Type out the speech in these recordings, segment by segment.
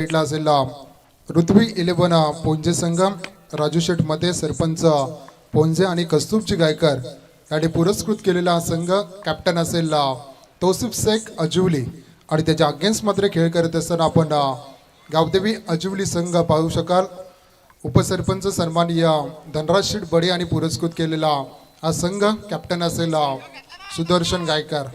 असेल ऋत्वी 11 पोंजे संघ, राजू शेठ मध्ये सरपंच पोंजे आणि कस्तुबजी गायकर याने पुरस्कृत केलेला संघ कॅप्टन असेल तौसिफ शेख अजिवली आणि त्याच्या अगेन्स्ट मध्ये खेळ करत असताना आपण गावदेवी अजिवली संघ पाहू शकाल. उपसरपंच सन्माननीय धनराज शेठ बडे आणि पुरस्कृत केलेला हा संघ कॅप्टन असेल सुदर्शन गायकर.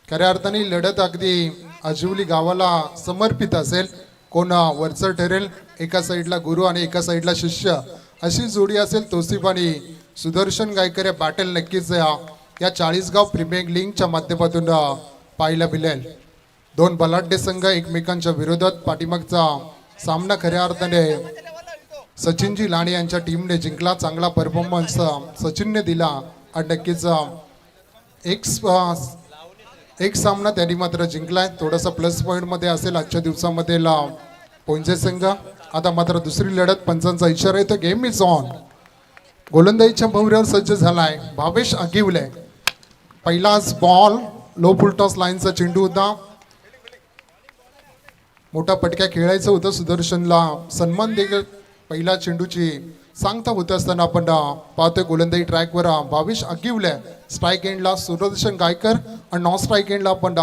खऱ्या अर्थाने लढत अगदी अजिवली गावाला समर्पित असेल. कोण वरचढ ठरेल, एका साईडला गुरु आणि एका साईडला शिष्य अशी जोडी असेल. तौसिफ आणि सुदर्शन गायकर या बॅटल नक्कीच या 40 गाव प्रीमियर लीगच्या माध्यमातून पाहायला मिळेल. दोन बलाढ्य संघ एकमेकांच्या विरोधात. पाठीमागचा सामना खऱ्या अर्थाने सचिनजी लाणे यांच्या टीमने जिंकला. चांगला परफॉर्मन्स सचिनने दिला आणि नक्कीच एक सामना त्यांनी मात्र जिंकलाय. थोडासा प्लस पॉइंट मध्ये असेल आजच्या दिवसामध्ये पोंजे संघ. आता मात्र दुसरी लढत पंचांचा इशारा येतो. Game is on. गोलंदाजीच्या भोवऱ्यावर सज्ज झालाय भावेश आगिवले. पहिलाच बॉल लो फुलटॉस लाईनचा चेंडू होता. मोठा पटक्या खेळायचं होतं. सुदर्शनला सन्मान देखील पहिला चेंडूची सांगता होत असताना आपण पाहतोय गोलंदाजी ट्रॅकवर भावेश आगिवले. स्ट्राईक एंडला सुदर्शन गायकर आणि नॉन स्ट्राईक एंडला आपण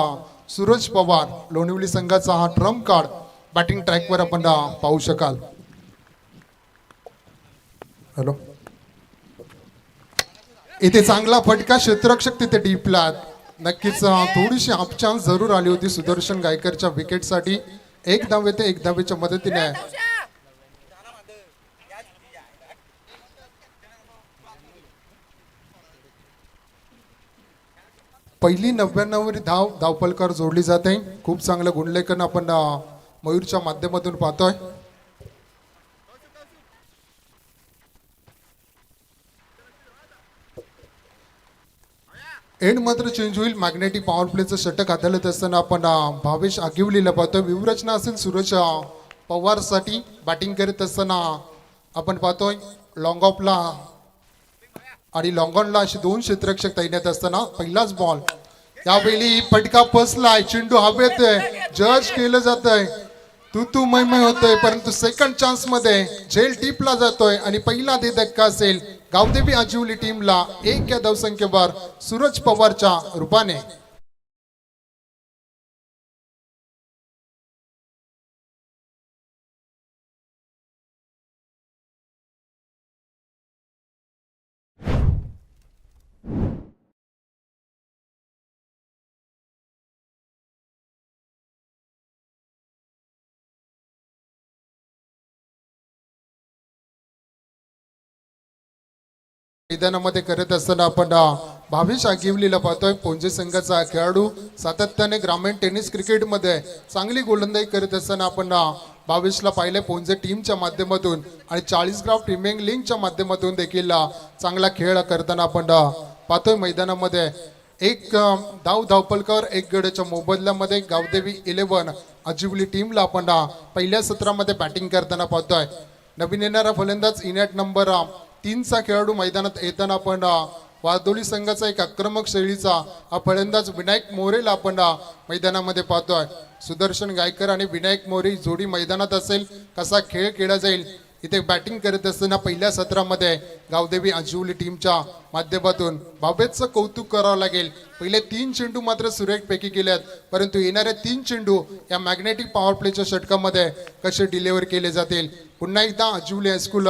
सूरज पवार. लोणिवली संघाचा हा ट्रम्प कार्ड बॅटिंग ट्रॅकवर आपण पाहू शकाल. हॅलो, इथे चांगला फटका, क्षेत्ररक्षक तिथे डीपला. नक्कीच थोडीशी हाफ चान्स जरूर आली होती सुदर्शन गायकरच्या विकेटसाठी. एक धाव येते, एक धावेच्या मदतीने पहिली 99वी धावफलकावर जोडली जाते. खूप चांगलं गुणलेखन आपण मयूरच्या माध्यमातून पाहतोय. एंड मात्र चेंज होईल. मॅग्नेटिक पॉवर प्लेचं षटक हाताळत असताना आपण भावेश आगिवलीला पाहतोय. व्यूहरचना असेल सूरज पवार साठी. बॅटिंग करत असताना आपण पाहतोय लॉंग ऑफला आणि लॉंग ऑनला असे दोन क्षेत्ररक्षक तैनात असताना पहिलाच बॉल. यावेळी फटका फसलाय, चेंडू हवेत जज केलं जात आहे, तू मय होतोय. परंतु सेकंड चान्स मध्ये झेल टीपला जातोय आणि पहिला धक्का असेल गावदेवी आजिवली टीमला 1 या धावसंख्येवर सूरज पवारच्या रूपाने. मैदानामध्ये करत असताना आपण भावेश आगिवलीला पाहतोय. पोंजे संघाचा खेळाडू सातत्याने ग्रामीण टेनिस क्रिकेटमध्ये चांगली गोलंदाजी करत असताना आपण भावेशला पाहिले पोंजे टीमच्या माध्यमातून आणि 40 गाव प्रीमियर लीगच्या माध्यमातून देखील चांगला खेळ करताना आपण पाहतोय. मैदानामध्ये एक धावफलकावर एक गड्याच्या मोबदल्यामध्ये गावदेवी 11 आजिवली टीमला आपण पहिल्या सत्रामध्ये बॅटिंग करताना पाहतोय. नवीन येणारा फलंदाज इनॅट नंबर 3चा खेळाडू मैदानात येताना आपण वादोली संघाचा एक आक्रमक शैलीचा हा फलंदाज विनायक मोरेला आपण मैदानामध्ये पाहतोय. सुदर्शन गायकर आणि विनायक मोरे जोडी मैदानात असेल. कसा खेळ खेळला जाईल इथे बॅटिंग करत असताना पहिल्या सत्रामध्ये गावदेवी आजिवली टीमच्या माध्यमातून भावेशचं कौतुक करावं लागेल. पहिले 3 चेंडू मात्र सुरेखपैकी केल्यात, परंतु येणारे 3 चेंडू या मॅग्नेटिक पॉवर प्लेच्या षटकामध्ये कसे डिलिव्हर केले जातील. पुन्हा एकदा आजिवली हायस्कूल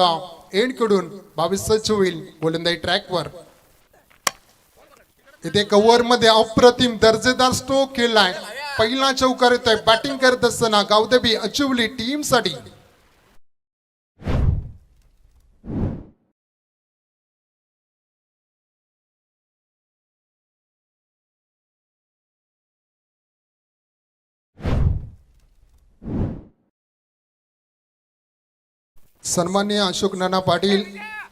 एंड कडून भावेश सज्ज होईल गोलंदाजी ट्रॅकवर. इथे कव्हर मध्ये अप्रतिम दर्जेदार स्ट्रोक केलाय. पहिला चौकार येतोय बॅटिंग करत असताना गावदेवी आजिवली टीम साठी. सन्माननीय अशोक नाना पाटील,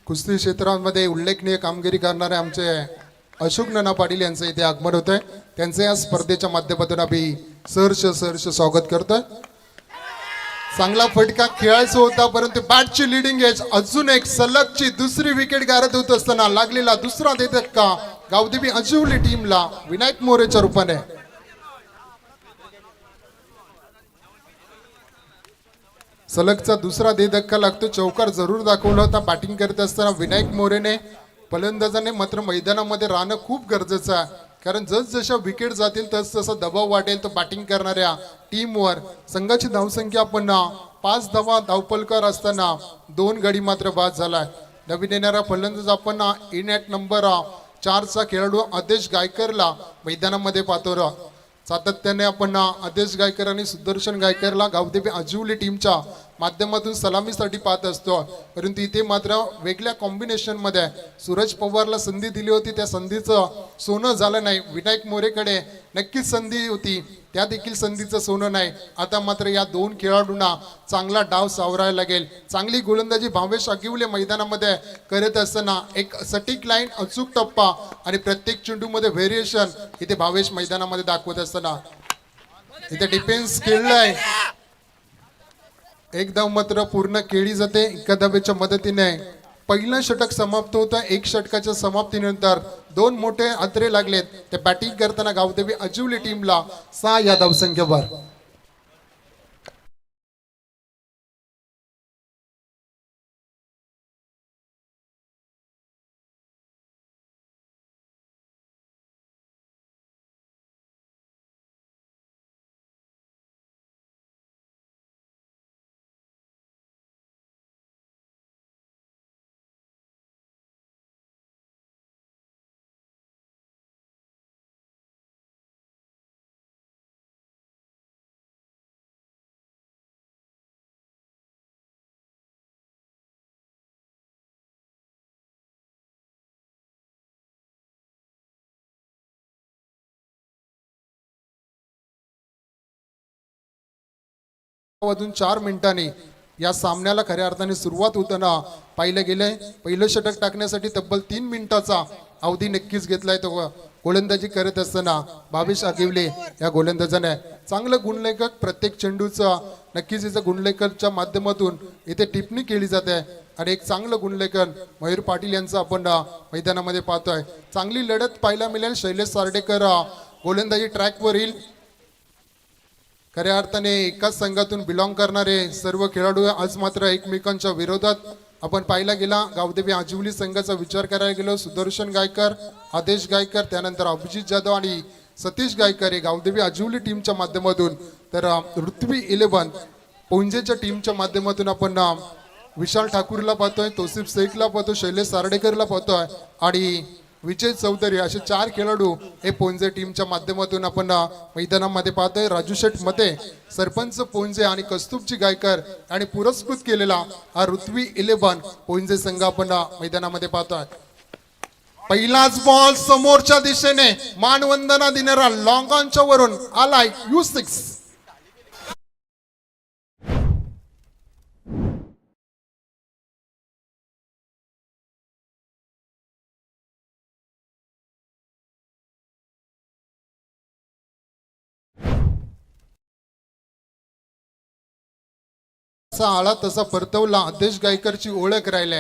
कुस्ती क्षेत्रामध्ये उल्लेखनीय कामगिरी करणारे आमचे अशोक नाना पाटील यांचं इथे आगमन होतंय. त्यांचे या स्पर्धेच्या माध्यमातून आम्ही सहर्ष स्वागत करतोय. चांगला फटका खेळायचा होता, परंतु बॅटची लिडिंग एज. अजून एक सलगची दुसरी विकेट गारत होत असताना लागलेला दुसरा धक्का गावदेवी आजिवली टीमला विनायक मोरेच्या रूपाने. सलगचा दुसरा धक्का लागतो. चौकार जरूर दाखवला होता बॅटिंग करत असताना विनायक मोरेने. फलंदाजाने मात्र मैदानामध्ये राहणं खूप गरजेचं आहे, कारण जसजशा विकेट जातील तस तसा दबाव वाटेल तो बॅटिंग करणाऱ्या टीमवर. संघाची धावसंख्या आपण 5 धावा धावपलकर असताना 2 गडी मात्र बाद झालाय. नवीन येणारा फलंदाज आपण इन ॲट नंबर 4चा खेळाडू आदेश गायकरला मैदानामध्ये पाहतो. सातत्याने आपण आदेश गायकर आणि सुदर्शन गायकरला गावदेवी आजिवली टीमच्या माध्यमातून सलामीसाठी पाहत असतो, परंतु इथे मात्र वेगळ्या कॉम्बिनेशन मध्ये सूरज पवारला संधी दिली होती, त्या संधीचं सोनं झालं नाही. विनायक मोरेकडे नक्कीच संधी होती, त्या देखील संधीचं सोनं नाही. आता मात्र या 2 खेळाडूंना चांगला डाव सावरायला लागेल. चांगली गोलंदाजी भावेश आगिवले मैदानामध्ये करत असताना एक सटीक लाईन, अचूक टप्पा आणि प्रत्येक चेंडूमध्ये व्हेरिएशन इथे भावेश मैदानामध्ये दाखवत असताना इथे डिफेन्स खेळलाय. एक धाव मात्र पूर्ण केली जाते. एका धावेच्या मदतीने पहिलं षटक समाप्त होतं. 1 षटकाच्या समाप्तीनंतर 2 मोठे आत्रे लागलेत. ते बॅटिंग करताना गावदेवी आजिवली टीमला 6 या धावसंख्येवर. वाजून 4 मिनिटांनी या सामन्याला खऱ्या अर्थाने सुरुवात होताना पाहिलं गेलंय. पहिलं षटक टाकण्यासाठी तब्बल 3 मिनिटाचा अवधी नक्कीच घेतलाय. तो गोलंदाजी करत असताना भावेश आगिवले या गोलंदाजाने चांगलं गुणलेखक प्रत्येक चेंडूचा नक्कीच इथं गुणलेखनच्या माध्यमातून इथे टिप्पणी केली जाते आणि एक चांगलं गुणलेखन मयूर पाटील यांचं आपण मैदानामध्ये पाहतोय. चांगली लढत पाहायला मिळेल. शैलेश सार्डेकर गोलंदाजी ट्रॅकवर येईल. खऱ्या अर्थाने एकाच संघातून बिलॉंग करणारे सर्व खेळाडू आज मात्र एकमेकांच्या विरोधात आपण पाहिला गेला. गावदेवी आजिवली संघाचा विचार करायला गेलो, सुदर्शन गायकर, आदेश गायकर, त्यानंतर अभिजित जाधव आणि सतीश गायकर हे गावदेवी आजिवली टीमच्या माध्यमातून, तर ऋत्वी 11 पोंजेच्या टीमच्या माध्यमातून आपण विशाल ठाकूरला पाहतोय, तौसिफ शेखला पाहतो, शैलेश सार्डेकरला पाहतोय आणि विजय चौधरी असे 4 खेळाडू हे पोंजे टीमच्या माध्यमातून आपण मैदानामध्ये पाहतोय. राजू शेठ मते, सरपंच पोंजे आणि कस्तुबजी गायकर आणि पुरस्कृत केलेला हा ऋत्वी 11 पोंजे संघ आपण मैदानामध्ये पाहतोय. पहिलाच बॉल समोरच्या दिशेने मानवंदना देणारा लॉंग ऑनच्या वरून आलाय U6. आला तसा परतवला. आदेश गायकरची ओळख राहिली.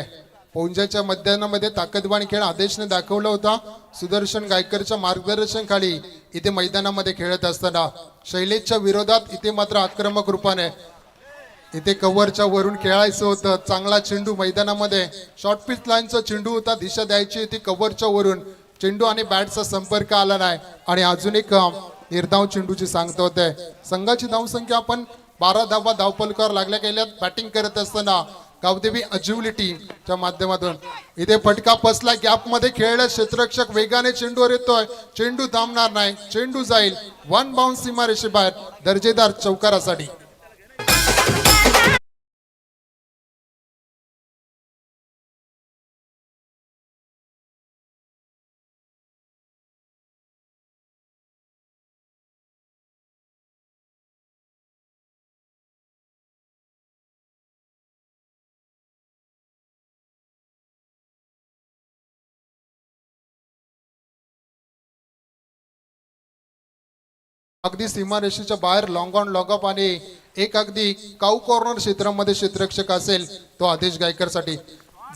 पोंजाच्या मैदानामध्ये ताकदवान खेळ आदेशने दाखवला होता. सुदर्शन गायकरच्या मार्गदर्शनाखाली इथे मैदानामध्ये खेळत असताना शैलेशच्या विरोधात इथे मात्र आक्रमक रूपाने इथे कव्हरच्या वरून खेळायचं होतं. चांगला चेंडू मैदानामध्ये शॉर्ट पिच लाईनचा चेंडू होता, दिशा द्यायची ती कव्हरच्या वरून. चेंडू आणि बॅटचा संपर्क आला नाही आणि अजून एक निर्धाव चेंडूची सांगता होते. संघाची धावसंख्या आपण 12 धावा धावपलकार लागल्या गेल्यात. बॅटिंग करत असताना गावदेवी आजिवली टीमच्या माध्यमातून इथे फटका बसला. गॅप मध्ये खेळला क्षेत्ररक्षक, वेगाने चेंडूवर येतोय, चेंडू थांबणार नाही, चेंडू जाईल 1 बाउन्स सीमारेषेबाहेर दर्जेदार चौकारासाठी. अगदी सीमारेषेच्या बाहेर लॉंग ऑन लॉग ऑफ आणि एक अगदी काऊ कॉर्नर क्षेत्रामध्ये क्षेत्ररक्षक असेल तो आदेश गायकरसाठी.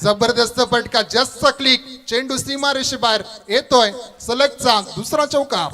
जबरदस्त फटका, जस्ट क्लिक, चेंडू सीमारेषे बाहेर येतोय. सलगचा दुसरा चौकार.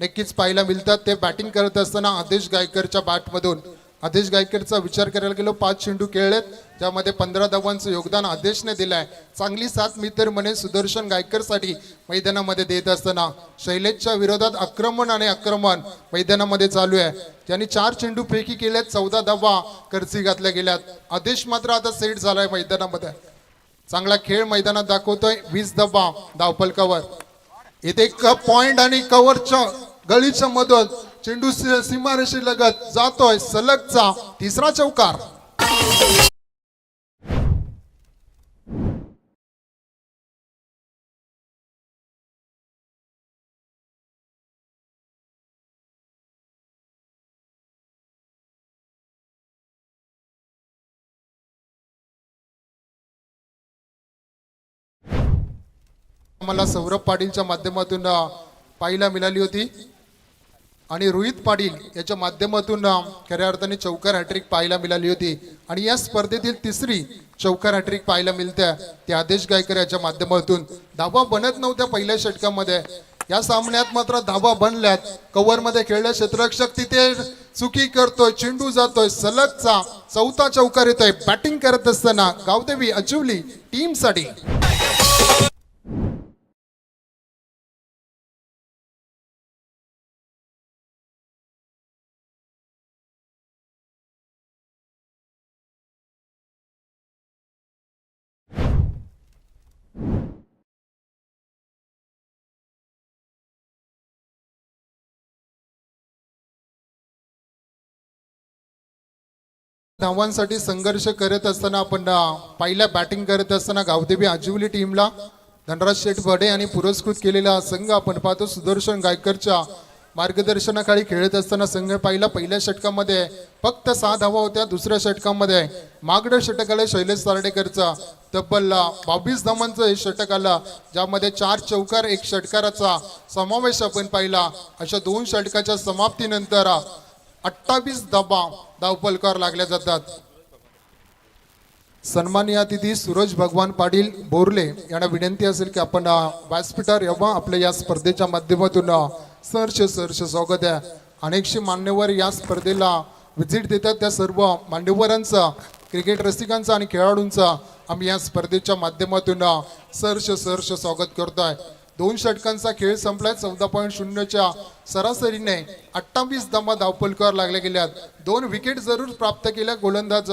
नक्कीच पाहायला मिळतात ते बॅटिंग करत असताना आदेश गायकरच्या बॅटमधून. आदेश गायकरचा विचार करायला गेलो 5 चेंडू खेळलेत, ज्यामध्ये 15 धावांचं योगदान आदेशने दिलंय. चांगली साथ मित्र म्हणे सुदर्शन गायकरसाठी मैदानामध्ये देत असताना शैलेशच्या विरोधात आक्रमण मैदानामध्ये चालू आहे. ज्यांनी 4 चेंडू पैकी केल्यात, 14 धावा खर्ची घातल्या गेल्यात. आदेश मात्र आता सेट झालाय मैदानामध्ये. चांगला खेळ मैदानात दाखवतोय. 20 धावा धावफलकावर. इथे एक पॉइंट आणि कव्हरच्या गळीच्या मधून चेंडू सीमारेषे लगत जातोय. सलगचा तिसरा चौकार. मला सौरभ पाटीलच्या माध्यमातून पाहायला मिळाली होती आणि रोहित पाटील याच्या माध्यमातून खऱ्या अर्थाने चौकार हॅट्रिक पाहायला मिळाली होती. आणि या स्पर्धेतील तिसरी चौकार हॅट्रिक पाहायला मिळते ते आदेश गायकर याच्या माध्यमातून. धावा बनत नव्हत्या पहिल्या षटकामध्ये, या सामन्यात मात्र धावा बनल्यात. कव्हर मध्ये खेळल्या क्षेत्ररक्षक तिथे चुकी करतोय, चेंडू जातोय. सलगचा चौथा चौकार येतोय बॅटिंग करत असताना गावदेवी अजिवली टीम साठी. धावांसाठी संघर्ष करत असताना आपण पहिल्या बॅटिंग करत असताना गावदेवी आजिवली टीमला धनराज शेठ बडे आणि पुरस्कृत केलेला संघ आपण पाहतो. सुदर्शन गायकरच्या मार्गदर्शनाखाली खेळत असताना संघ पाहिला. पहिल्या षटकामध्ये फक्त 6 धावा होत्या. दुसऱ्या षटकामध्ये मागडं षटक आलं शैलेश सार्डेकरचा. तब्बल 22 धावांचं हे षटक आलं, ज्यामध्ये 4 चौकार 1 षटकाराचा समावेश आपण पाहिला. अशा 2 षटकाच्या समाप्तीनंतर 28 धावा धावफलकावर लागल्या जातात. सन्माननीय अतिथी सूरज भगवान पाटील बोरले यांना विनंती असेल की आपण व्यासपीठावर यावं. आपल्या या स्पर्धेच्या माध्यमातून सहर्ष स्वागत आहे. अनेकशे मान्यवर या स्पर्धेला व्हिजिट देतात. त्या सर्व मान्यवरांचा, क्रिकेट रसिकांचा आणि खेळाडूंचा आम्ही या स्पर्धेच्या माध्यमातून सहर्ष स्वागत करतोय. 2 षटकांचा खेळ संपलाय. 14.0च्या सरासरीने 28 धावा धावफलकावर लागल्या गेल्यात. 2 विकेट जरूर प्राप्त केल्या गोलंदाज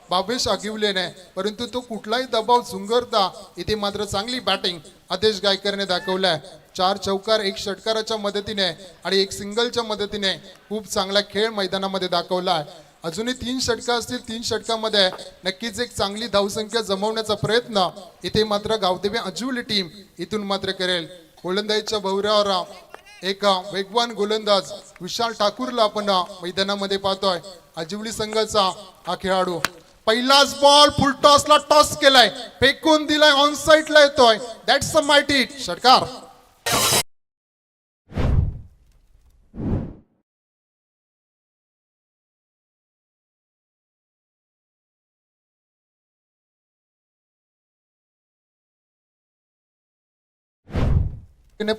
भावेश आगिवलेने, परंतु तो कुठलाही दबाव झुंगरता इथे मात्र चांगली बॅटिंग आदेश गायकरने दाखवलाय. 4 चौकार 1 षटकाराच्या मदतीने आणि 1 सिंगलच्या मदतीने खूप चांगला खेळ मैदानामध्ये दाखवलाय. अजूनही 3 षटका असतील. 3 षटकामध्ये नक्कीच एक चांगली धावसंख्या जमवण्याचा प्रयत्न इथे मात्र गावदेवी अजिवली टीम इथून मात्र करेल. गोलंदाजीच्या भोवऱ्यावर एक वेगवान गोलंदाज विशाल ठाकूरला आपण मैदानामध्ये पाहतोय. अजिवली संघाचा हा खेळाडू पहिलाच बॉल फुलटॉसला टॉस केलाय, फेकून दिलाय, ऑन साइडला येतोय. दॅट्स अ मायटी षटकार.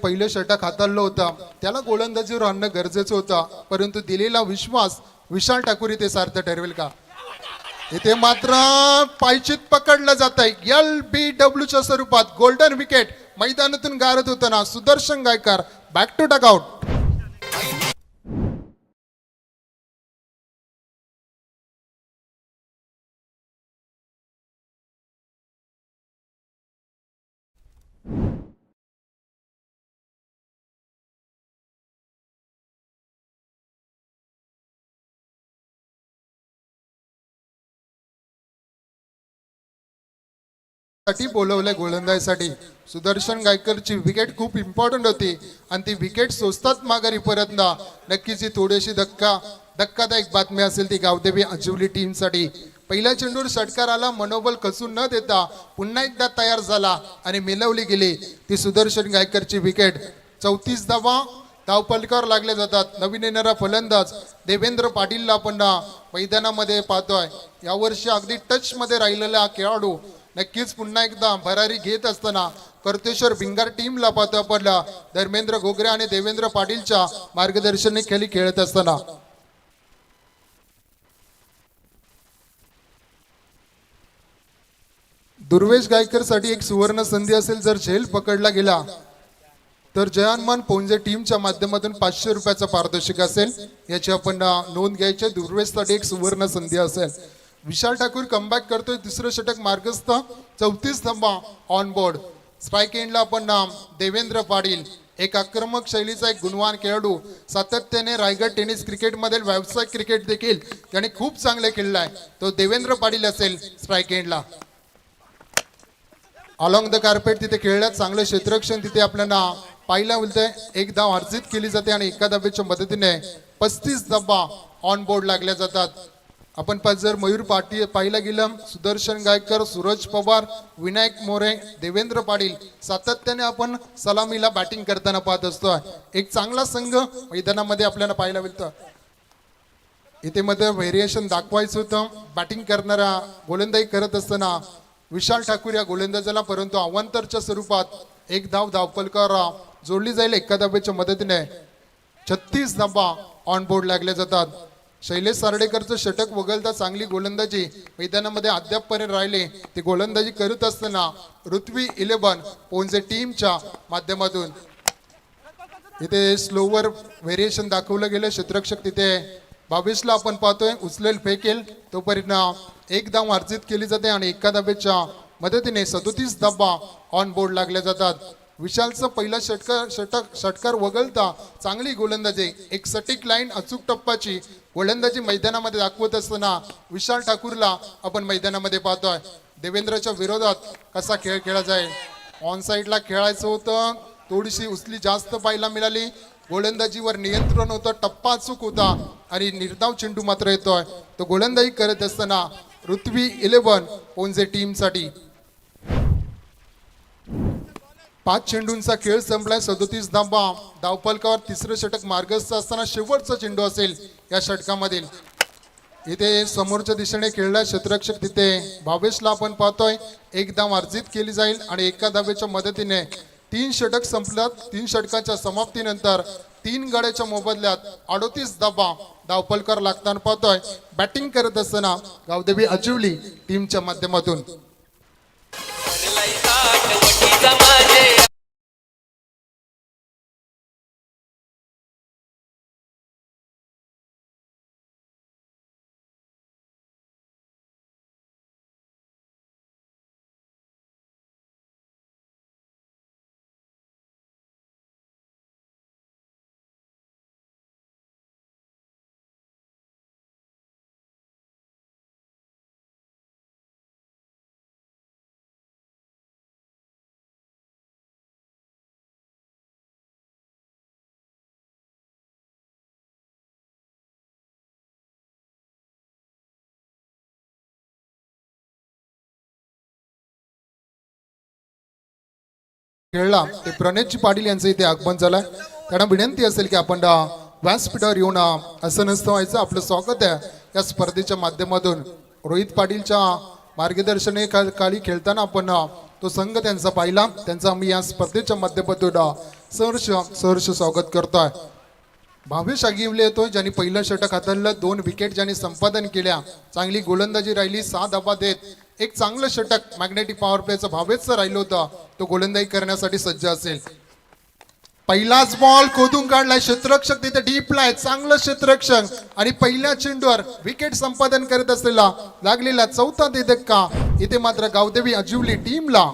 पहिलं षटक हाताळलं होतं, त्याला गोलंदाजीवर आणणं गरजेचं होतं, परंतु दिलेला विश्वास विशाल ठाकूर इथे सार्थ ठरवेल का? इथे मात्र पायचीत पकडलं जात आहे. LBWच्या स्वरूपात गोल्डन विकेट मैदानातून गारत होताना Sudarshan Gaykar back to dugout. साठी बोलवलंय गोलंदाजीसाठी. सुदर्शन गायकरची विकेट खूप इम्पॉर्टंट होती आणि ती विकेट सोचतात माघारी परत ना. नक्कीच ही थोडीशी धक्कादायक बातमी असेल ती गावदेवी अजिवली टीम साठी. पहिल्या चेंडूवर षटकार आला, मनोबल खचून न देता पुन्हा एकदा तयार झाला आणि मिळवली गेली ती सुदर्शन गायकरची विकेट. 34 धावा धावपलकार लागले जातात. नवीन येणारा फलंदाज देवेंद्र पाटीलला आपण मैदानामध्ये पाहतोय. यावर्षी अगदी टच मध्ये राहिलेला हा खेळाडू नक्कीच पुन्हा एकदा भरारी घेत असताना कर्तेश्वर भिंगार टीमला पाहतो आपण धर्मेंद्र घोगरे आणि देवेंद्र पाटीलच्या मार्गदर्शनाखाली खेळत असताना. दुर्वेश गायकर साठी एक सुवर्ण संधी असेल. जर झेल पकडला गेला तर जयानमान पोंजे टीमच्या माध्यमातून 500 रुपयाचा पारितोषिक असेल. याची आपण नोंद घ्यायची. दुर्वेशसाठी एक सुवर्ण संधी असेल. विशाल ठाकूर कमबॅक करतोय. दुसरं षटक मार्गस्थ. 34 धावा ऑन बोर्ड. स्ट्राईक एंडला आपण देवेंद्र पाटील एक आक्रमक शैलीचा एक गुणवान खेळाडू. सातत्याने रायगड टेनिस क्रिकेटमध्ये व्यावसायिक क्रिकेट देखील त्याने खूप चांगले खेळलाय. तो देवेंद्र पाटील असेल स्ट्राईक एंडला. अलॉंग द कार्पेट तिथे खेळण्यात चांगलं क्षेत्ररक्षण तिथे आपल्याला पाहायला मिळतंय. एक धाव अर्जित केली जाते आणि एका धावेच्या मदतीने 35 धावा ऑन बोर्ड लागल्या जातात. आपण जर मयूर पाटील पाहिला गेलं सुदर्शन गायकर, सूरज पवार, विनायक मोरे, देवेंद्र पाटील सातत्याने आपण सलामीला बॅटिंग करताना पाहत असतो. एक चांगला संघ मैदानामध्ये आपल्याला पाहायला मिळतं. इथे मध्ये व्हेरिएशन दाखवायचं होतं. बॅटिंग करणारा गोलंदाजी करत असताना विशाल ठाकूर या गोलंदाजाला, परंतु अवांतरच्या स्वरूपात एक धावपलकार जोडली जाईल. एका धावेच्या मदतीने 36 धावा ऑन बोर्ड लागले जातात. शैलेश सार्डेकरचं षटक वगळता चांगली गोलंदाजी मैदानामध्ये अद्यापपर्यंत राहिले. ते गोलंदाजी करत असताना ऋत्वी 11 पोंजे टीमच्या माध्यमातून इथे स्लोवर व्हेरिएशन दाखवलं गेलं. क्षेत्ररक्षक तिथे 22ला आपण पाहतोय उचलेल फेकेल तोपर्यंत एक धाव अर्जित केली जाते आणि एका धावेच्या मदतीने 37 धावा ऑन बोर्ड लागल्या जातात. विशालचं पहिला षटकार वगळता चांगली गोलंदाजी एक सटीक लाईन अचूक टप्पाची गोलंदाजी मैदानामध्ये दाखवत असताना विशाल ठाकूरला आपण मैदानामध्ये पाहतोय. देवेंद्रच्या विरोधात कसा खेळ खेळला जाईल. ऑन साईडला खेळायचं होतं. थोडीशी उचली जास्त पाहायला मिळाली. गोलंदाजीवर नियंत्रण होतं. टप्पा चूक होता आणि निर्धाव चेंडू मात्र येतोय. तो गोलंदाजी करत असताना ऋत्वी 11 पोंजे टीमसाठी. 5 चेंडूंचा खेळ संपलाय. 37 धावा धावपलकावर. तिसरं षटक मार्गस्थ असताना शेवटचा चेंडू असेल या षटकामधील. इथे समोरच्या दिशेने खेळला क्षेत्ररक्षक तिथे 22ला आपण पाहतोय. एक धाव अर्जित केली जाईल आणि एका धावेच्या मदतीने 3 षटक संपल्यात. 3 षटकाच्या समाप्तीनंतर 3 गड्याच्या मोबदल्यात 38 धावा धावपलकार लागताना पाहतोय. बॅटिंग करत असताना गावदेवी अजिवली टीमच्या माध्यमातून. खेळला ते प्रणेशजी पाटील यांचं इथे आगमन झालंय. त्यांना विनंती असेल की आपण व्यासपीठावर येऊन असं नसतं व्हायचं. आपलं स्वागत आहे या स्पर्धेच्या माध्यमातून. रोहित पाटीलच्या मार्गदर्शनाखाली खेळताना आपण तो संघ त्यांचा पाहिला. त्यांचा आम्ही या स्पर्धेच्या माध्यमातून सहर्ष स्वागत करतोय. भावेश आगिवले येतोय ज्यांनी पहिलं षटक हाताळलं. 2 विकेट ज्यांनी संपादन केल्या. चांगली गोलंदाजी राहिली. 6 धावा देत एक चांगलं षटक मॅग्नेटिक पॉवर प्लेचं भावेशचं राहिलं होतं. तो गोलंदाजी करण्यासाठी सज्ज असेल. पहिलाच बॉल खोदून काढलाय. क्षेत्ररक्षक तिथे डीपला आहे. चांगलं क्षेत्ररक्षक आणि पहिल्या चेंडूवर विकेट संपादन करत असलेला लागलेला 4था धक्का इथे मात्र गावदेवी अजिवली टीमला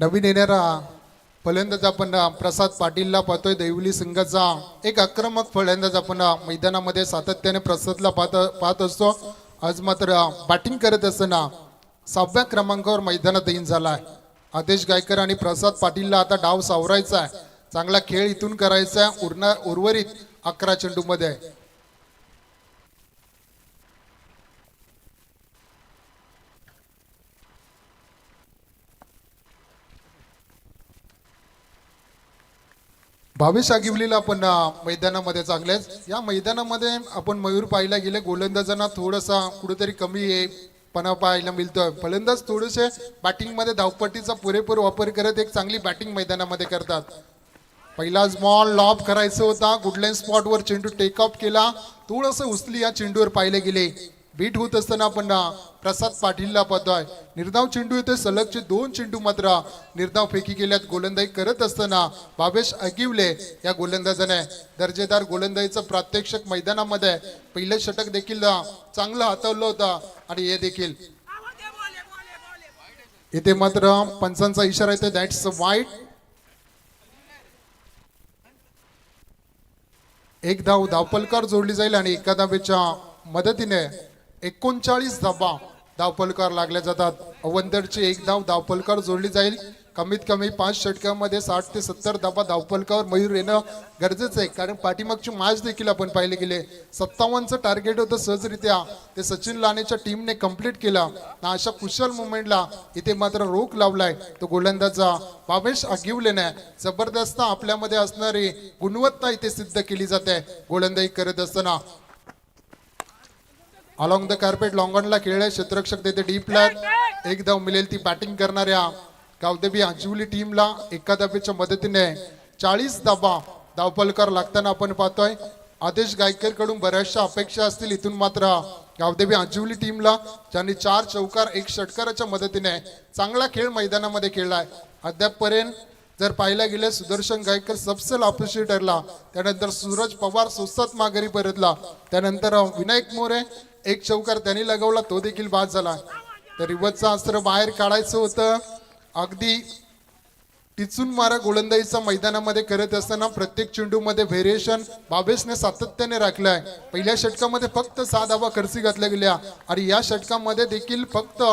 नवीन येणारा फलंदाज आपण प्रसाद पाटीलला पाहतोय. देवली संघाचा एक आक्रमक फलंदाज आपण मैदानामध्ये सातत्याने प्रसादला पाहत असतो. आज मात्र बॅटिंग करत असताना 6व्या क्रमांकावर मैदानात येईन झालाय. आदेश गायकर आणि प्रसाद पाटीलला आता डाव सावरायचा आहे. चांगला खेळ इथून करायचा आहे. उर्वरित 11 चेंडूमध्ये भावेश आगिवलीला आपण मैदानामध्ये चांगलेच. या मैदानामध्ये आपण मयूर पाहायला गेले गोलंदाजांना थोडासा कुठेतरी कमी पणा पाहायला मिळतोय. फलंदाज थोडेसे बॅटिंग मध्ये धावपट्टीचा पुरेपूर वापर करत एक चांगली बॅटिंग मैदानामध्ये करतात. पहिला बॉल लॉब करायचा होता. गुडलाईन स्पॉटवर चेंडू टेक ऑफ केला. थोडंसं उचली या चेंडूवर पाहिले गेले. बीट होत असताना आपण प्रसाद पाटीलला पाहतोय. निर्धाव चेंडू येते. सलगचे 2 चेंडू मात्र निर्धाव फेकी गेल्यात. गोलंदाजी करत असताना भावेश आगिवले या गोलंदाजाने दर्जेदार गोलंदाजीचं प्रात्यक्षिक मैदानामध्ये पहिलं षटक देखील चांगलं हातावलं होतं आणि हे देखील इथे मात्र पंचांचा इशारा येते. दॅट्स वाईट. एक धावपलकार जोडली जाईल आणि एका धावेच्या मदतीने 39 धावपलकार लागल्या जातात. अवंतरची एक धावपलकार जोडली जाईल. कमीत कमी 5 षटकांमध्ये 60 ते 70 धावपलकावर मयूर येणं गरजेचं आहे. कारण पाठीमागची मॅच देखील आपण पाहिले गेले 57चं टार्गेट होतं. सहजरित्या ते सचिन लानेच्या टीमने कंप्लीट केलं. अशा कुशल मुवमेंटला इथे मात्र रोख लावलाय तो गोलंदाजा भावेश आगिवलेने. जबरदस्त आपल्यामध्ये असणारी गुणवत्ता इथे सिद्ध केली जाते गोलंदाजी करत असताना. अलॉंग द कार्पेट लॉंगॉनला खेळले. क्षेत्ररक्षक देते डीप लॅग. एक धाव मिळेल ती बॅटिंग करणाऱ्या गावदेवी आजिवली टीमला. एका धावेच्या मदतीने 40 धावपलकार लागताना आपण पाहतोय. आदेश गायकर कडून बऱ्याचशा अपेक्षा असतील. इथून मात्र गावदेवी आजिवली टीमला ज्यांनी 4 चौकार 1 षटकाराच्या मदतीने चांगला खेळ मैदानामध्ये खेळलाय. अद्यापपर्यंत जर पाहायला गेले सुदर्शन गायकर सबसेल अपयशी ठरला. त्यानंतर सूरज पवार स्वस्तात माघारी परतला. त्यानंतर विनायक मोरे 1 चौकार त्यांनी लगावला, तो देखील बाद झाला. तर रिवर्सचं अस्त्र बाहेर काढायचं होतं. अगदी टिचून मारा गोलंदाजीचा मैदानामध्ये करत असताना प्रत्येक चेंडूमध्ये व्हेरिएशन भावेशने सातत्याने राखलाय. पहिल्या षटकामध्ये फक्त 6 धावा खर्ची घातल्या गेल्या आणि या षटकामध्ये देखील फक्त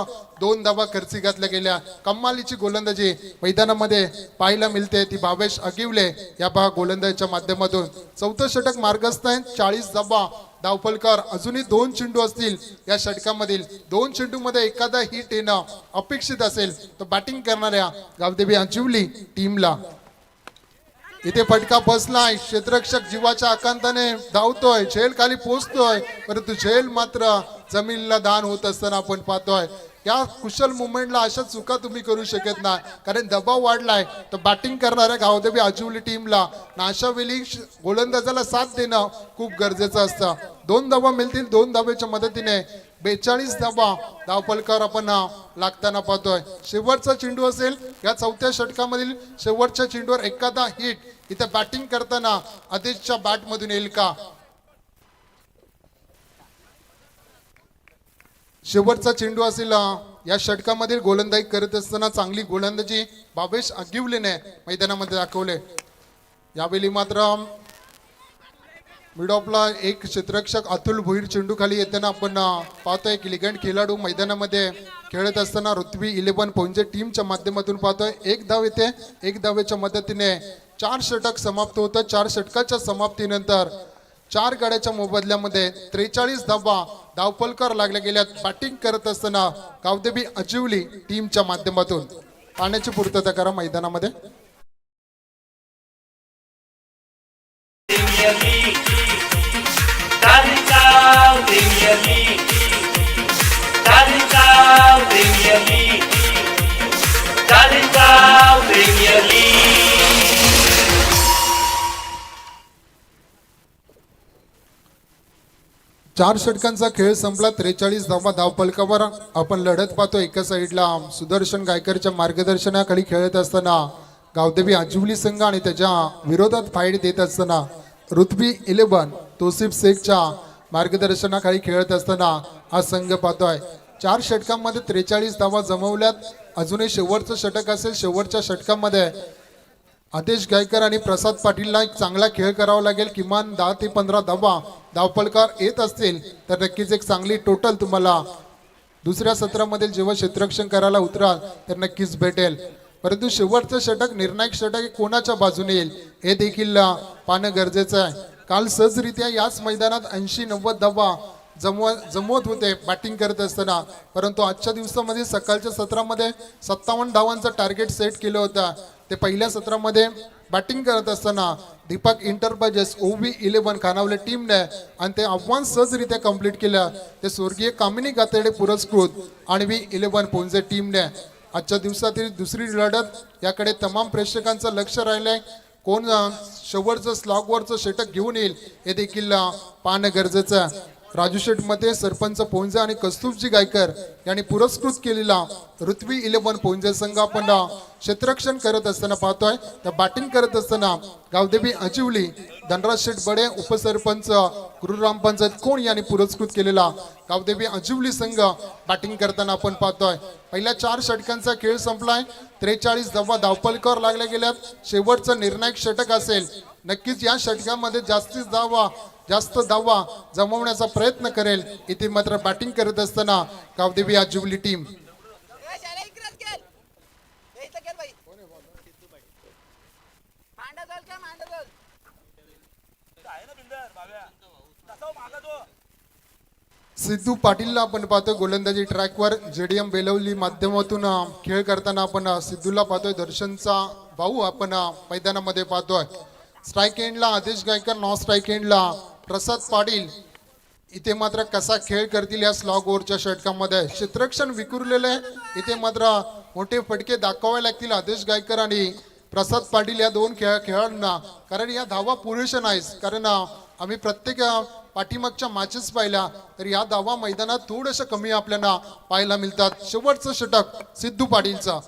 2 धावा खर्ची घातल्या गेल्या. कमालीची गोलंदाजी मैदानामध्ये पाहायला मिळते ती भावेश आगिवले या गोलंदाजीच्या माध्यमातून. 4थं षटक मार्गस्थ आहे. 40 धावपलकार. अजूनही 2 चेंडू असतील या षटकामधील. 2 चेंडूमध्ये एखादा हिट येणं अपेक्षित असेल तर बॅटिंग करणाऱ्या गावदेवी आजिवली टीमला. इथे फटका बसलाय. क्षेत्ररक्षक जीवाच्या आकांताने धावतोय. झेल खाली पोहोचतोय परंतु झेल मात्र जमिनीला दान होत असताना आपण पाहतोय. या कुशल मुवमेंटला अशा चुका तुम्ही करू शकत नाही. कारण दबाव वाढलाय तर बॅटिंग करणाऱ्या गावदेवी आजिवली टीमला अशा वेळी गोलंदाजाला साथ देणं खूप गरजेचं असतं. 2 धावा मिळतील. 2 धावेच्या मदतीने 42 धावपलकार आपण लागताना पाहतोय. शेवटचा चेंडू असेल या 4थ्या षटकामधील. शेवटच्या चेंडूवर एखादा हिट इथे बॅटिंग करताना आदेशच्या बॅटमधून येईल का. शेवटचा चेंडू असेल या षटकामधील. गोलंदाजी करत असताना चांगली गोलंदाजी भावेश आगिवलेने मैदानामध्ये दाखवले. यावेळी मात्र मिड ऑफला एक क्षेत्ररक्षक अतुल भोईर चेंडू खाली येताना आपण पाहतोय. की लिगंड खेळाडू मैदानामध्ये खेळत असताना ऋत्वी 11 पोंजे टीमच्या माध्यमातून पाहतोय. 1 धाव येते. 1 धावेच्या मदतीने 4 षटक समाप्त होतं. 4 षटकाच्या समाप्तीनंतर 4 गाड्याच्या मोबदल्यामध्ये 43 धावपलकार लागल्या गेल्यात बॅटिंग करत असताना गावदेवी आजिवली टीमच्या माध्यमातून. पाण्याची पूर्तता करा मैदानामध्ये. चार षटकांचा खेळ संपला. 43 धावपलकावर आपण लढत पाहतो. एका साईडला सुदर्शन गायकरच्या मार्गदर्शनाखाली खेळत असताना गावदेवी आजिवली संघ आणि त्याच्या विरोधात फाईट देत असताना ऋत्वी 11 तोसिफ शेखच्या मार्गदर्शनाखाली खेळत असताना हा संघ पाहतोय. 4 षटकांमध्ये 43 धावा जमवल्यात. अजूनही शेवटचं षटक असेल. शेवटच्या षटकामध्ये आदेश गायकर आणि प्रसाद पाटीलला एक चांगला खेळ करावा लागेल. किमान 10 ते 15 धावा धावपलकार येत असतील तर नक्कीच एक चांगली टोटल तुम्हाला दुसऱ्या सत्रामध्ये जेव्हा क्षेत्ररक्षण करायला उतराल तर नक्कीच भेटेल. परंतु शेवटचं षटक निर्णायक षटक हे कोणाच्या बाजूने येईल हे देखील पाहणं गरजेचं आहे. काल सहजरित्या याच मैदानात 80-90 धावा जमवत होते बॅटिंग करत असताना, परंतु आजच्या दिवसामध्ये सकाळच्या सत्रामध्ये 57 धावांचं टार्गेट सेट केलं होतं. ते पहिल्या सत्रामध्ये बॅटिंग करत असताना दीपक इंटरप्राइजेस OV11 खानावले टीमने आणि ते आव्हान सहजरित्या कंप्लीट केलं. ते स्वर्गीय कामिनी गातेडे पुरस्कृत आणि V11 पोंजे टीमने आजच्या दिवसातील दुसरी लढत याकडे तमाम प्रेक्षकांचं लक्ष राहिलंय. कोण शेवटचं स्लॉगवरचं षटक घेऊन येईल हे देखील पाहणं गरजेचं आहे. राजू शेठ मध्ये सरपंच पोंजे आणि कस्तुरजी गायकर यांनी पुरस्कृत केलेला ऋत्वी 11 पोंजे संघ आपण क्षेत्ररक्षण करत असताना पाहतोय. तर बॅटिंग करत असताना गावदेवी अजिवली धनराज शेठ बडे उपसरपंच गुरुराम पंचायत कोण यांनी पुरस्कृत केलेला गावदेवी अजिवली संघ बॅटिंग करताना आपण पाहतोय. पहिल्या 4 षटकांचा खेळ संपलाय. 43 धावा धावपलकर लागल्या गेल्यात. शेवटचं निर्णायक षटक असेल. नक्कीच या षटकामध्ये जास्त धावा जमवण्याचा प्रयत्न करेल. इथे मात्र बॅटिंग करत असताना गावदेवी अजिवली टीम सिद्धू पाटीलला आपण पाहतोय गोलंदाजी ट्रॅकवर. JDM बेलवली माध्यमातून खेळ करताना आपण सिद्धूला पाहतोय. दर्शनचा भाऊ आपण मैदानामध्ये पाहतोय. स्ट्राईक एंडला आदेश गायकर, नॉन स्ट्राईक एंडला प्रसाद पाटील. इथे मात्र कसा खेळ करतील या स्लॉग ओव्हरच्या षटकामध्ये. क्षेत्ररक्षण विखुरलेलं आहे. इथे मात्र मोठे फटके दाखवावे लागतील आदेश गायकर आणि प्रसाद पाटील या दोन खेळाडूंना, कारण या धावा पुरेशा नाहीत. कारण आम्ही प्रत्येक पाठीमागच्या मॅचेस पाहिल्या तर या धावा मैदानात थोडंसं कमी आपल्याला पाहायला मिळतात. शेवटचं षटक सिद्धू पाटीलचा.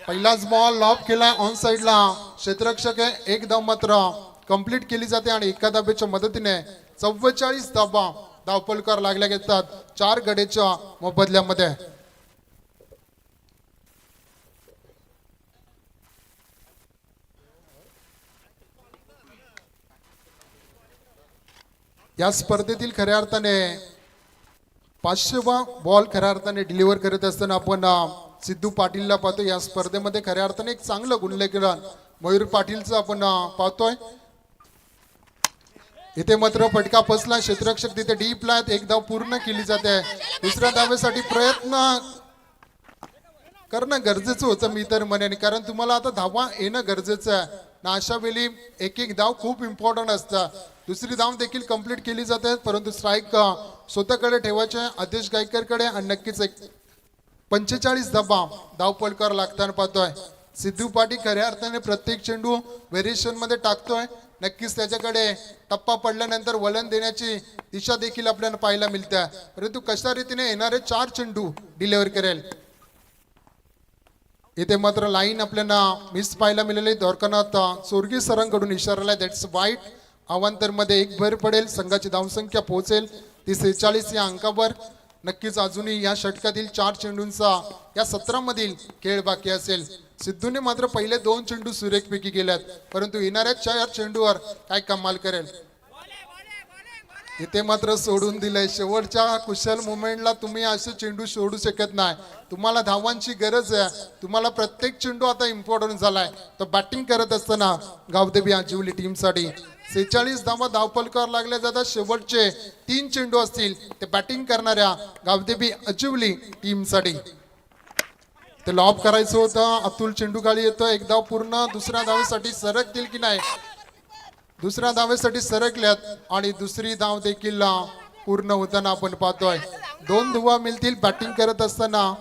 पहिलाच बॉल लॉब केलाय ऑन साइडला. क्षेत्ररक्षक आहे. एक धाव मात्र कंप्लीट केली जाते आणि एका धावेच्या मदतीने 44 धावा धावपलकार लागल्या घेतात 4 गडेच्या मोबदल्यामध्ये. या स्पर्धेतील खऱ्या अर्थाने 500वा बॉल खऱ्या अर्थाने डिलिव्हर करत असताना आपण सिद्धू पाटीलला पाहतो. या स्पर्धेमध्ये खऱ्या अर्थाने एक चांगलं गुणलेखन मयूर पाटीलचं आपण पाहतोय. इथे मात्र फटका फसला. क्षेत्ररक्षक तिथे डीपला आहेत. एक धाव पूर्ण केली जाते. दुसऱ्या धावेसाठी प्रयत्न करणं गरजेचं होतं मी तर म्हणेन, कारण तुम्हाला आता धावा येणं गरजेचं आहे ना. अशा वेळी एक धाव खूप इम्पॉर्टंट असतं. दुसरी धाव देखील कंप्लीट केली जाते, परंतु स्ट्राईक स्वतःकडे ठेवायचे आदेश गायकरकडे आणि नक्कीच एक 45 धावा धावपलकार लागताना पाहतोय. सिद्धू पाटील खऱ्या अर्थाने प्रत्येक चेंडू व्हेरिएशन मध्ये टाकतोय. नक्कीच त्याच्याकडे टप्पा पडल्यानंतर वलन देण्याची दिशा देखील आपल्याला पाहायला मिळते, परंतु कशा रीतीने येणारे 4 चेंडू डिलिव्हर करेल. इथे मात्र लाईन आपल्याला मिस पाहायला मिळाली. द्वारकानाथ सोरगी सरांकडून इशाराला दॅट्स वाईट. अवांतर मध्ये एक भर पडेल. संघाची धावसंख्या पोहोचेल ती 46 या अंकावर. नक्कीच अजूनही या षटकातील 4 चेंडूंचा या सत्रामधील खेळ बाकी असेल. सिद्धूने मात्र पहिले 2 चेंडू सुरेखपैकी केल्यात, परंतु येणाऱ्या 4 चेंडूवर काय कमाल करेल. इथे मात्र सोडून दिलंय. शेवटच्या कुशल मुवमेंटला तुम्ही असे चेंडू सोडू शकत नाही. तुम्हाला धावांची गरज आहे. तुम्हाला प्रत्येक चेंडू आता इम्पॉर्टंट झालाय. तर बॅटिंग करत असताना गावदेवी आजिवली टीमसाठी 46 धावा धावपलकार लागल्या जातात. शेवटचे 3 चेंडू असतील ते बॅटिंग करणाऱ्या गावदेवी अजिवली टीमसाठी. ते लॉब करायचं होतं. अतुल चेंडू गाडी येतो. एक धाव पूर्ण. दुसऱ्या धावेसाठी सरकतील की नाही. दुसऱ्या धावेसाठी सरकल्यात आणि दुसरी धाव देखील पूर्ण होताना आपण पाहतोय. 2 धावा मिळतील बॅटिंग करत असताना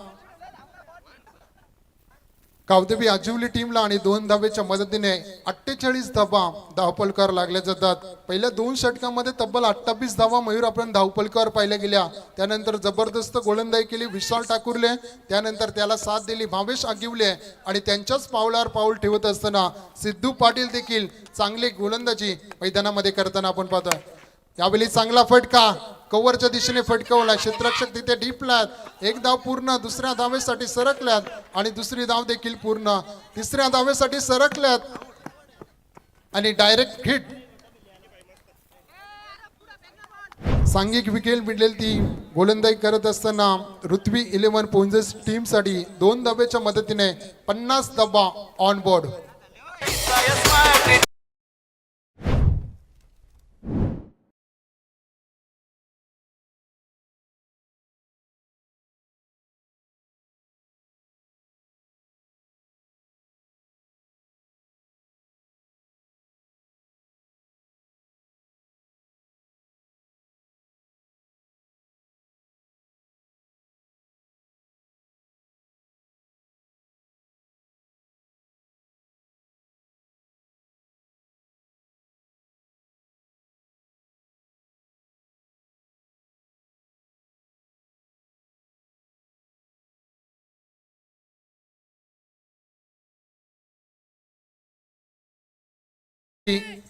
गावदेवी आजिवली टीमला आणि 2 धावेच्या मदतीने 48 धावा धावपलकार लागल्या जातात. पहिल्या 2 षटकामध्ये तब्बल 28 धावा मयूर आपण धावपलकार पाहिल्या गेल्या. त्यानंतर जबरदस्त गोलंदाजी केली विशाल ठाकूरले. त्यानंतर त्याला साथ दिली भावेश आगिवले आणि त्यांच्याच पावलावर पाऊल ठेवत असताना सिद्धू पाटील देखील चांगली गोलंदाजी मैदानामध्ये करताना आपण पाहतोय. यावेळी चांगला फटका कव्हरच्या दिशेने फटकवला, क्षेत्ररक्षक तिथे डिपल्यात, एक धाव पूर्ण, दुसऱ्या धावेसाठी सरकल्यात आणि दुसरी धाव देखील पूर्ण, तिसऱ्या धावेसाठी सरकल्यात आणि डायरेक्ट हिट. सांघिक विकेट मिळेल ती गोलंदाजी करत असताना ऋत्वी 11 पोंजेस टीम साठी 2 धावेच्या मदतीने 50 धावा ऑन बोर्ड.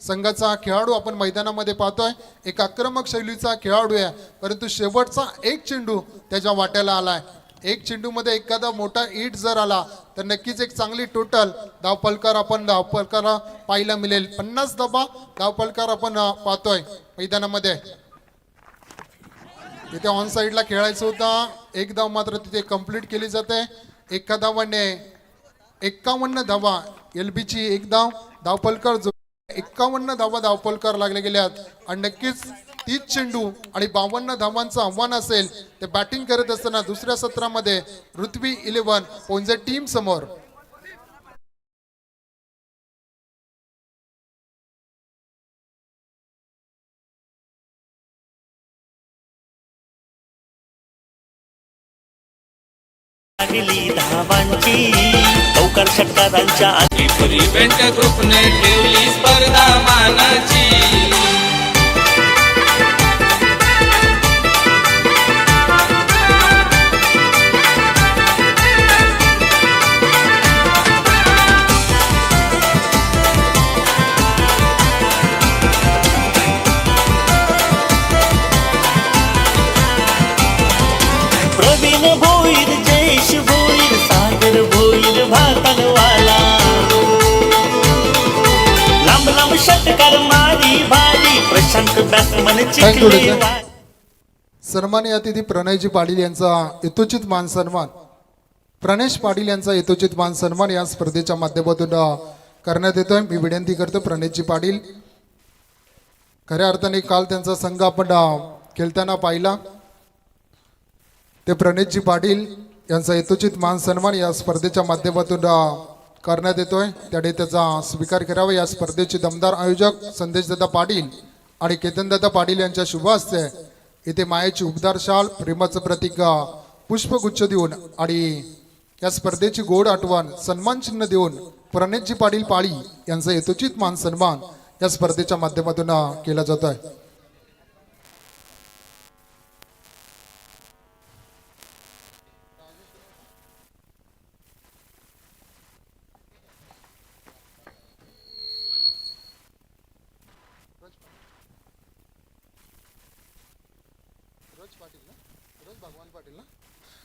संघाचा खेळाडू आपण मैदानामध्ये पाहतोय, एक आक्रमक शैलीचा खेळाडू आहे, परंतु शेवटचा एक चेंडू त्याच्या वाट्याला आलाय. एक चेंडू मध्ये एखादा मोठा हिट जर आला तर नक्कीच एक चांगली टोटल धावफलकार पाहायला मिळेल. 50 धावा धावफलकार आपण पाहतोय मैदानामध्ये. तिथे ऑन साइडला खेळायचं होता, एक धाव मात्र तिथे कंप्लीट केली जाते. एका धावाने 51 धावा, एलबीची एक धाव, धावफलकार 51 धावा धावफलकार लागले गेल्यात आणि नक्कीच 30 चेंडू आणि 52 धावांचं आव्हान असेल ते बॅटिंग करत असताना दुसऱ्या सत्रामध्ये ऋत्वी 11 पोंजे टीम समोर. धावांची लवकर षटकारांच्या इव्हेंट ग्रुपने ठेवली स्पर्धा मानाची. प्रवीण भोईर, जयेश भोईर, सागर भोईर भातनवाला, लांब लांब षटकार मारी भारी, प्रशांत बॅट्समन चिखलेवाला. सन्माननीय अतिथी प्रणयजी पाटील यांचा यथोचित मान सन्मान, प्रणेश पाटील यांचा यथोचित मान सन्मान या स्पर्धेच्या माध्यमातून करण्यात येतोय. मी विनंती करतो प्रणेशजी पाटील, खऱ्या अर्थाने काल त्यांचा संघ आपण खेळताना पाहिला, ते प्रणेशजी पाटील यांचा यथोचित मान सन्मान या स्पर्धेच्या माध्यमातून करण्यात येतोय. त्याने त्याचा स्वीकार करावा. या स्पर्धेचे दमदार आयोजक संदेशदादा पाटील आणि केतनदादा पाटील यांच्या शुभ हस्ते इथे मायेची उबदार शाल, प्रेमाचं प्रतीक पुष्पगुच्छ देऊन आणि या स्पर्धेची गोड आठवण सन्मान चिन्ह देऊन प्रणेशजी पाटील पाळी यांचा यथोचित मान सन्मान या स्पर्धेच्या माध्यमातून केला जात आहे.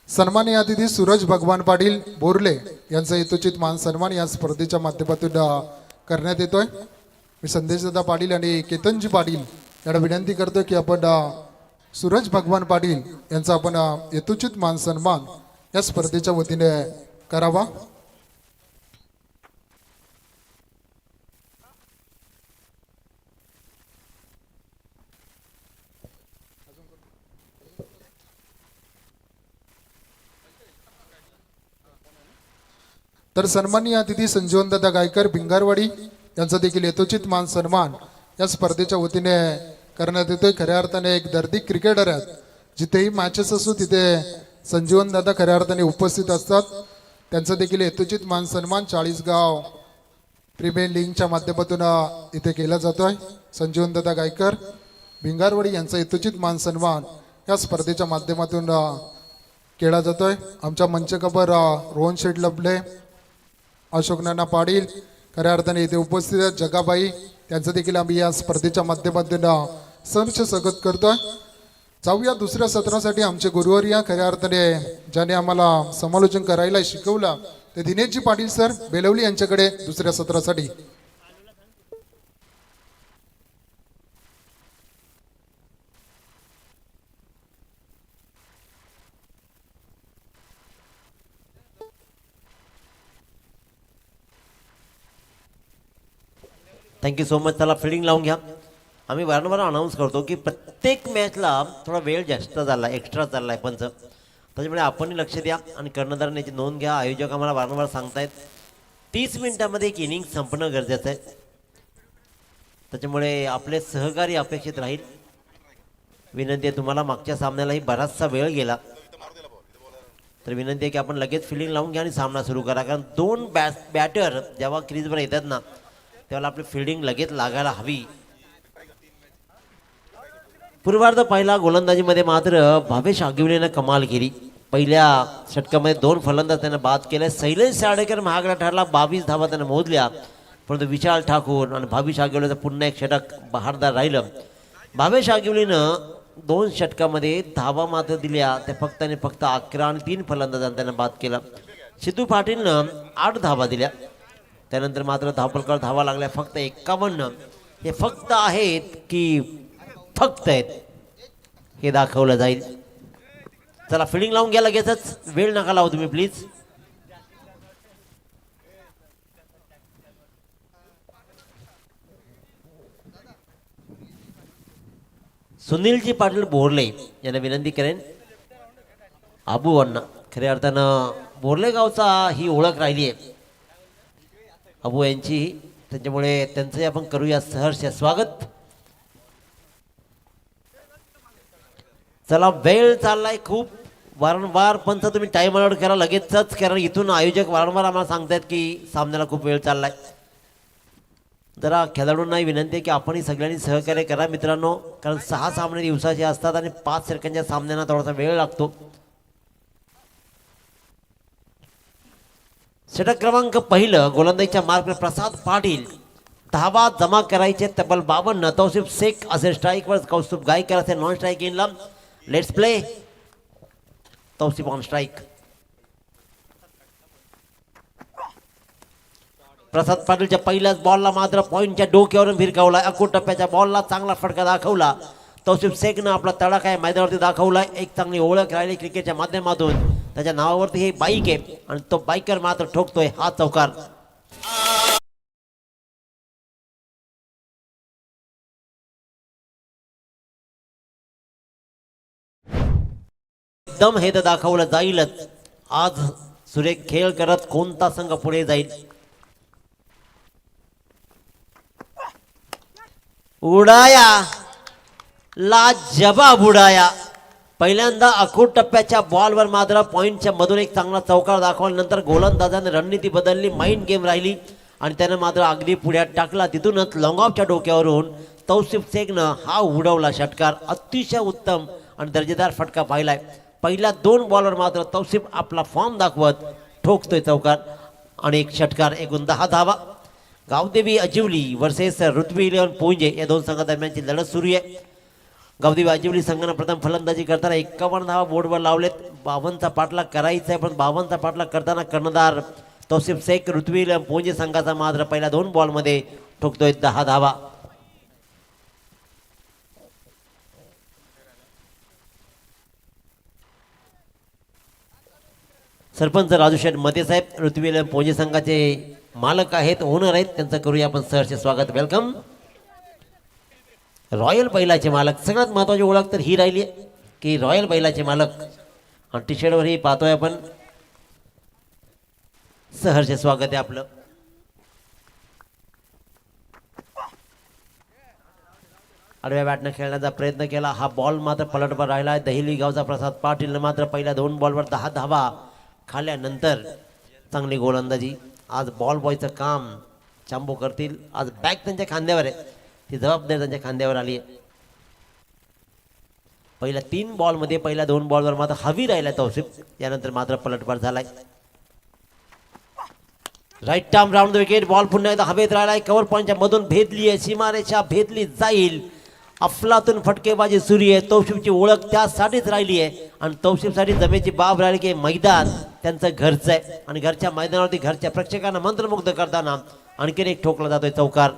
सन्माननीय अतिथी सूरज भगवान पाटील बोरले यांचा यथोचित मान सन्मान या स्पर्धेच्या माध्यमातून करण्यात येतोय. मी संदेशदादा पाटील आणि केतनजी पाटील यांना विनंती करतोय की आपण सूरज भगवान पाटील यांचा आपण यथोचित मान सन्मान या स्पर्धेच्या वतीने करावा. तर सन्माननीय अतिथी संजीवनदादा गायकर भिंगारवाडी यांचा देखील यथोचित मान सन्मान या स्पर्धेच्या वतीने करण्यात येतोय. खऱ्या अर्थाने एक दर्दी क्रिकेटर आहेत, जिथेही मॅचेस असो तिथे संजीवनदादा खऱ्या अर्थाने उपस्थित असतात. त्यांचा देखील यथोचित मान सन्मान 40 गाव प्रीमियर लीगच्या माध्यमातून इथे केला जातोय. संजीवनदादा गायकर भिंगारवाडी यांचा यथोचित मान सन्मान या स्पर्धेच्या माध्यमातून केला जातोय. आमच्या मंचकबर रोहन शेठ लबले, अशोक नाना पाटील खऱ्या अर्थाने इथे उपस्थित आहेत. जगाबाई त्यांचं देखील आम्ही या स्पर्धेच्या माध्यमातून सहर्ष स्वागत करतोय. जाऊया दुसऱ्या सत्रासाठी. आमचे गुरुवर्या खऱ्या अर्थाने ज्याने आम्हाला समालोचन करायला शिकवलं ते दिनेशजी पाटील सर बेलवली यांच्याकडे दुसऱ्या सत्रासाठी. Thank you so much. चला फिल्डिंग लावून घ्या. आम्ही वारंवार अनाऊन्स करतो की प्रत्येक मॅचला थोडा वेळ जास्त झाला, एक्स्ट्रा चालला आहे पंच, त्याच्यामुळे आपणही लक्ष द्या आणि कर्णधाराने याची नोंद घ्या. आयोजक आम्हाला वारंवार सांगतायत 30 मिनिटामध्ये एक इनिंग संपणं गरजेचं आहे, त्याच्यामुळे आपले सहकार्य अपेक्षित राहील. विनंती आहे तुम्हाला, मागच्या सामन्यालाही बराचसा वेळ गेला, तर विनंती आहे की आपण लगेच फिल्डिंग लावून घ्या आणि सामना सुरू करा. कारण दोन बॅटर जेव्हा क्रीजवर येतात ना तेव्हा आपली फिल्डिंग लगेच लागायला हवी. पूर्वार्ध पहिला गोलंदाजीमध्ये मात्र भावेश आगिवलेनं कमाल केली. पहिल्या षटकामध्ये 2 फलंदाज त्यानं बाद केले. शैलेश साडेकर महागडा ठरला, 22 धावा त्यानं मोजल्या, परंतु विशाल ठाकूर आणि भावेश आगिवलेचं पुन्हा एक षटक बहारदार राहिलं. भावेश आगिवलेनं 2 षटकामध्ये धावा मात्र दिल्या त्या फक्त आणि फक्त 11 आणि 3 फलंदाजांना त्यानं बाद केला. सिद्धू पाटीलनं 8 धावा दिल्या. त्यानंतर मात्र धावपलकावर धावा लागल्या फक्त 51. हे फक्त आहेत की फक्त आहेत हे दाखवलं जाईल. चला फिल्डिंग लावून घ्या लगेचच, वेळ नका लावू तुम्ही प्लीज. सुनीलजी पाटील बोरले यांना विनंती करेन. आबू अण्णा, खऱ्या अर्थानं बोरले गावचा ही ओळख राहिली आहे अबू यांची, त्याच्यामुळे त्यांचंही आपण करूया सहर्ष स्वागत. चला वेळ चाललाय खूप, वारंवार पंच तुम्ही टाइम अलॉट करा लगेचच, कारण इथून आयोजक वारंवार आम्हाला सांगतायत की सामन्याला खूप वेळ चाललाय. जरा खेळाडूंनाही विनंती आहे की आपणही सगळ्यांनी सहकार्य करा मित्रांनो, कारण 6 सामने दिवसाचे असतात आणि 5 सेकंडच्या सामन्यांना थोडासा वेळ लागतो. षटक क्रमांक पहिलं गोलंदाजीच्या मार्ग प्रसाद पाटील, धावा जमा करायचे तब्बल 52. तौसिफ शेख असे स्ट्राईकवर, कौस्तुभ गायकर असे नॉन स्ट्राईक इनला. Let's play. Tausif on strike. Prasad पाटीलच्या पहिल्याच बॉलला मात्र पॉईंटच्या डोक्यावरून भिरकावला. अकूट टप्प्याच्या बॉलला चांगला फटका दाखवला. तौसिफ शेखनं आपला तडाखा या मैदानावरती दाखवला. एक चांगली ओळख राहिली क्रिकेटच्या माध्यमातून. त्याच्या नावावरती हे बाईक आहे आणि तो बाईकर मात्र ठोकतोय हा चौकार. एकदम हे तर दाखवलं जाईलच. आज सुरेख खेळ करत कोणता संघ पुढे जाईल. उडाया, लाजवाब उडाया. पहिल्यांदा अखूट टप्प्याच्या बॉलवर मात्र पॉईंटच्या मधून एक चांगला चौकार दाखवल्यानंतर गोलंदाजाने रणनीती बदलली, माइंड गेम राहिली आणि त्यानं मात्र अगदी पुढ्यात टाकला. तिथूनच लॉंग ऑफच्या डोक्यावरून तौसिफ शेखनं हा उडवला षटकार. अतिशय उत्तम आणि दर्जेदार फटका पाहिलाय. पहिल्या 2 बॉलवर मात्र तौसिफ आपला फॉर्म दाखवत ठोकतोय चौकार आणि एक षटकार. एकूण 10 धावा. गावदेवी अजिवली वर्सेस ऋत्वी 11 पुंजे या 2 संघादरम्यानची लढत सुरू आहे. गावदेवी अजिवली संघानं प्रथम फलंदाजी करताना 51 धावा बोर्डवर लावलेत. 52चा पाठलाग करायचा आहे, पण 52चा पाठलाग करताना कर्णधार तौसिफ शेख ऋत्वी 11 पुंजे संघाचा मात्र पहिल्या 2 बॉलमध्ये ठोकतोय 10 धावा. सरपंच राजू शेठ मते साहेब ऋत्वी 11 पुंजे संघाचे मालक आहेत, ओनर आहेत, त्यांचं करूया आपण सहर्ष स्वागत. वेलकम. रॉयल बैलाचे मालक, सगळ्यात महत्वाची ओळख तर ही राहिली आहे की रॉयल बैलाचे मालक. आणि टी शर्टवरही पाहतोय आपण. सहर्ष स्वागत आहे आपलं. आडव्या बॅटनं खेळण्याचा प्रयत्न केला. हा बॉल मात्र पलटवर राहिला. दहिली गावचा प्रसाद पाटीलनं मात्र पहिल्या 2 बॉलवर 10 धावा खाल्ल्यानंतर चांगली गोलंदाजी. आज बॉल बॉयचं काम चांबू करतील. आज बॅक त्यांच्या खांद्यावर आहे, ती जबाबदारी त्यांच्या खांद्यावर आली आहे. पहिल्या 3 बॉलमध्ये पहिल्या 2 बॉलवर मात्र हवी राहिला तौसिफ, यानंतर मात्र पलटवार झालाय. Right arm round the wicket. Ball पुन्हा एकदा हवेत राहिलाय. कव्हर पॉईंटच्या मधून भेदली आहे, सीमारेषा भेदली जाईल अफलातून फटकेबाजी सुरू आहे. तौशिफची ओळख त्यासाठीच राहिली आहे आणि तौशिफसाठी जमेची बाब राहिली की मैदान त्यांचं घरचं आहे आणि घरच्या मैदानावरती घरच्या प्रेक्षकांना मंत्रमुग्ध करताना आणखीन एक ठोकला जातोय चौकार.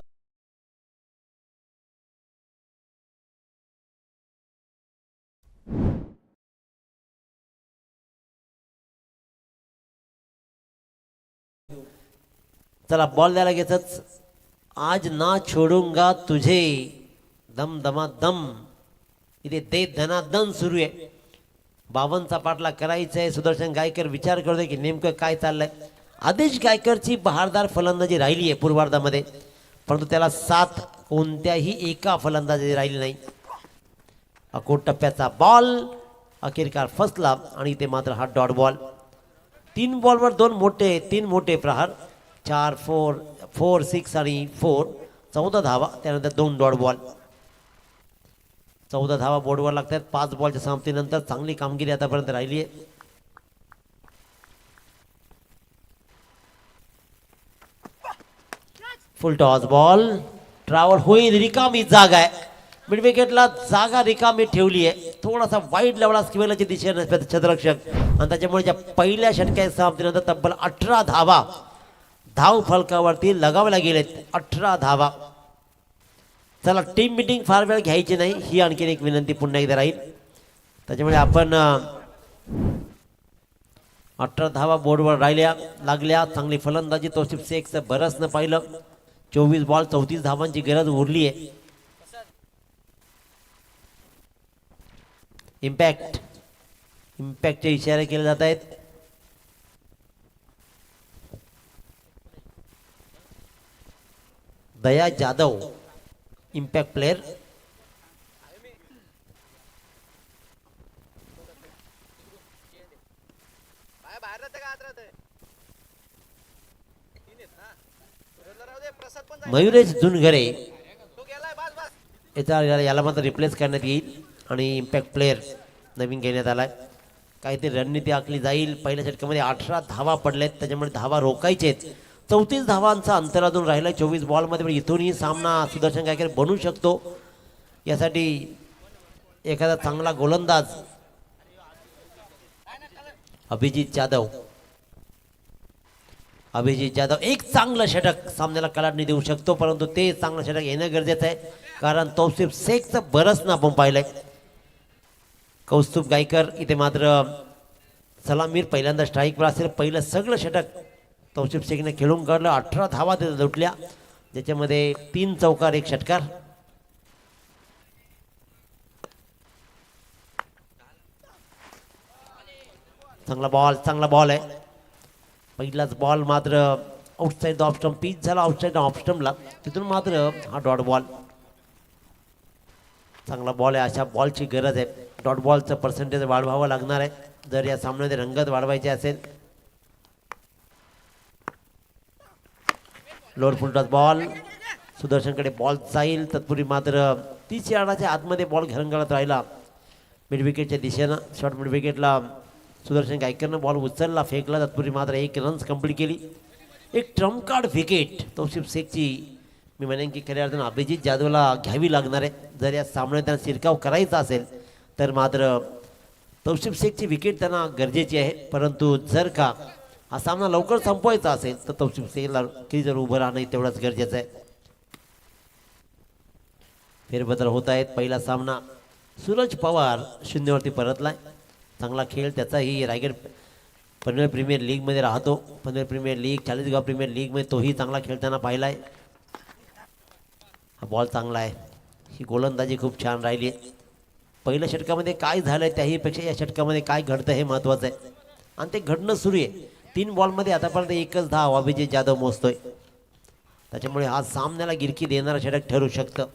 चला बॉल द्यायला घेतच. आज ना छोडूंगा तुझे दम दमा दम. इथे दे धनादन सुरू आहे. 52चा पाठला करायचा आहे. सुदर्शन गायकर विचार करतोय की नेमकं काय चाललंय. आदेश गायकरची बहारदार फलंदाजी राहिली आहे पूर्वार्धामध्ये, परंतु त्याला साथ कोणत्याही एका फलंदाजी राहिली नाही. अकोट टप्प्याचा बॉल अखेरकार फसला आणि इथे मात्र हा डॉट बॉल. 3 बॉलवर 3 मोठे प्रहार. 4 4 6 आणि 4 14 धावा. त्यानंतर 2 डॉट बॉल. 14 धावा बोर्डवर लागतात 5 बॉलच्या समाप्तीनंतर. चांगली कामगिरी आतापर्यंत राहिली आहे. फुल टॉस बॉल ट्रॅव्हल होईल. रिकामी जागा आहे. मिड विकेटला जागा रिकामी ठेवली आहे. थोडासा वाईट लेवला स्क्वेअरच्या दिशेने क्षेत्ररक्षक आणि त्याच्यामुळे ज्या पहिल्या षटकाच्या समाप्तीनंतर तब्बल 18 धावा धाव फलकावरती लगावल्या गेलेत. 18 धावा. चला टीम मिटिंग फार वेळ घ्यायची नाही ही आणखीन एक विनंती पुन्हा एकदा राहील. त्याच्यामुळे आपण 18 धावा बोर्डवर लागल्या. चांगली फलंदाजी तौसिफ शेखचं बरसनं पाहिलं. 24 बॉल 34 धावांची गरज उरली आहे. इम्पॅक्टचे इशारे केले जात आहेत. दया जाधव इम्पॅक्ट प्लेयर. मयुरेश जुनघरे याला मात्र रिप्लेस करण्यात येईल आणि इम्पॅक्ट प्लेयर नवीन घेण्यात आलाय. काहीतरी रणनीती आखली जाईल. पहिल्या षटकामध्ये 18 धावा पडल्यात, त्याच्यामुळे धावा रोखायचे. 34 धावांचा अंतर अजून राहिला 24 बॉलमध्ये. इथूनही सामना सुदर्शन गायकर बनू शकतो. यासाठी एखादा चांगला गोलंदाज अभिजित जाधव एक चांगलं षटक सामन्याला कलाटणी देऊ शकतो, परंतु ते चांगलं षटक येणं गरजेचं आहे कारण तौसिफ शेखचं बरसनं आपण पाहिलंय. कौस्तुभ गायकर इथे मात्र सलामीर पहिल्यांदा स्ट्राईकवर असेल. पहिलं सगळं षटक तौसिफ शेखने खेळून काढलं. 18 धावा तिथे लुटल्या, ज्याच्यामध्ये 3 चौकार 1 षटकार. चांगला बॉल आहे. पहिलाच बॉल मात्र आउटसाईड ऑफ स्टंप पिच झाला. आउटसाईड ऑफ स्टंपला तिथून मात्र हा डॉट बॉल. चांगला बॉल आहे. अशा बॉलची गरज आहे. डॉट बॉलचं पर्सेंटेज वाढवावं लागणार आहे जर या सामन्यामध्ये रंगत वाढवायची असेल. Lower full toss ball. सुदर्शनकडे बॉल जाईल. तत्पूर्वी मात्र 30 यार्डाच्या आतमध्ये बॉल घरंगळत राहिला मिड विकेटच्या दिशेनं. शॉर्ट मिड विकेटला सुदर्शन गायकरनं बॉल उचलला, फेकला. तत्पूर्वी मात्र 1 रन्स कंप्लीट केली. एक ट्रम्प कार्ड विकेट तौसिफ शेखची मी म्हणेन की खऱ्या अर्थानं अभिजित जाधवला घ्यावी लागणार आहे. जर या सामन्यात त्यांना शिरकाव करायचा असेल तर मात्र तौसिफ शेखची विकेट त्यांना गरजेची आहे. परंतु जर का हा सामना लवकर संपवायचा असेल तर तौसिफ शेखला क्रीजवर उभं राहणं तेवढंच गरजेचं आहे. फेरबदल होत आहेत. पहिला सामना सूरज पवार 0वरती परतलाय. चांगला खेळ त्याचाही रायगड पनवेल प्रीमियर लीगमध्ये राहतो. Panvel premier league, Chalisgaon premier लीगमध्ये तोही चांगला खेळताना पाहिला आहे. हा बॉल चांगला आहे. ही गोलंदाजी खूप छान राहिली आहे. पहिल्या षटकामध्ये काय झालं त्याहीपेक्षा या षटकामध्ये काय घडतं हे महत्त्वाचं आहे आणि ते घडणं सुरू आहे. 3 बॉलमध्ये आतापर्यंत 1च धाव अभिजित जाधव मोजतोय. त्याच्यामुळे हा सामन्याला गिरकी देणारा षटक ठरू शकतं.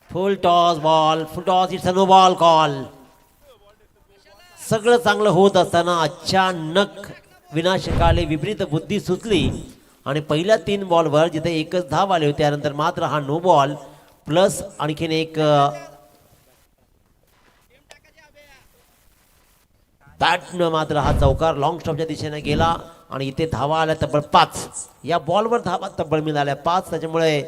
Full toss ball. Full toss. It's a no ball call. सगळं चांगलं होत असताना अचानक विनाशकाले विपरीत बुद्धी सुचली आणि पहिल्या 3 बॉलवर जिथे 1च धाव आले होते त्यानंतर मात्र हा नो बॉल प्लस आणखीन एक बॅटनं मात्र हा चौकार लॉंग स्टॉपच्या दिशेने गेला आणि इथे धावा आल्या तब्बल 5. या बॉलवर धावा तब्बल मिळाल्या 5. त्याच्यामुळे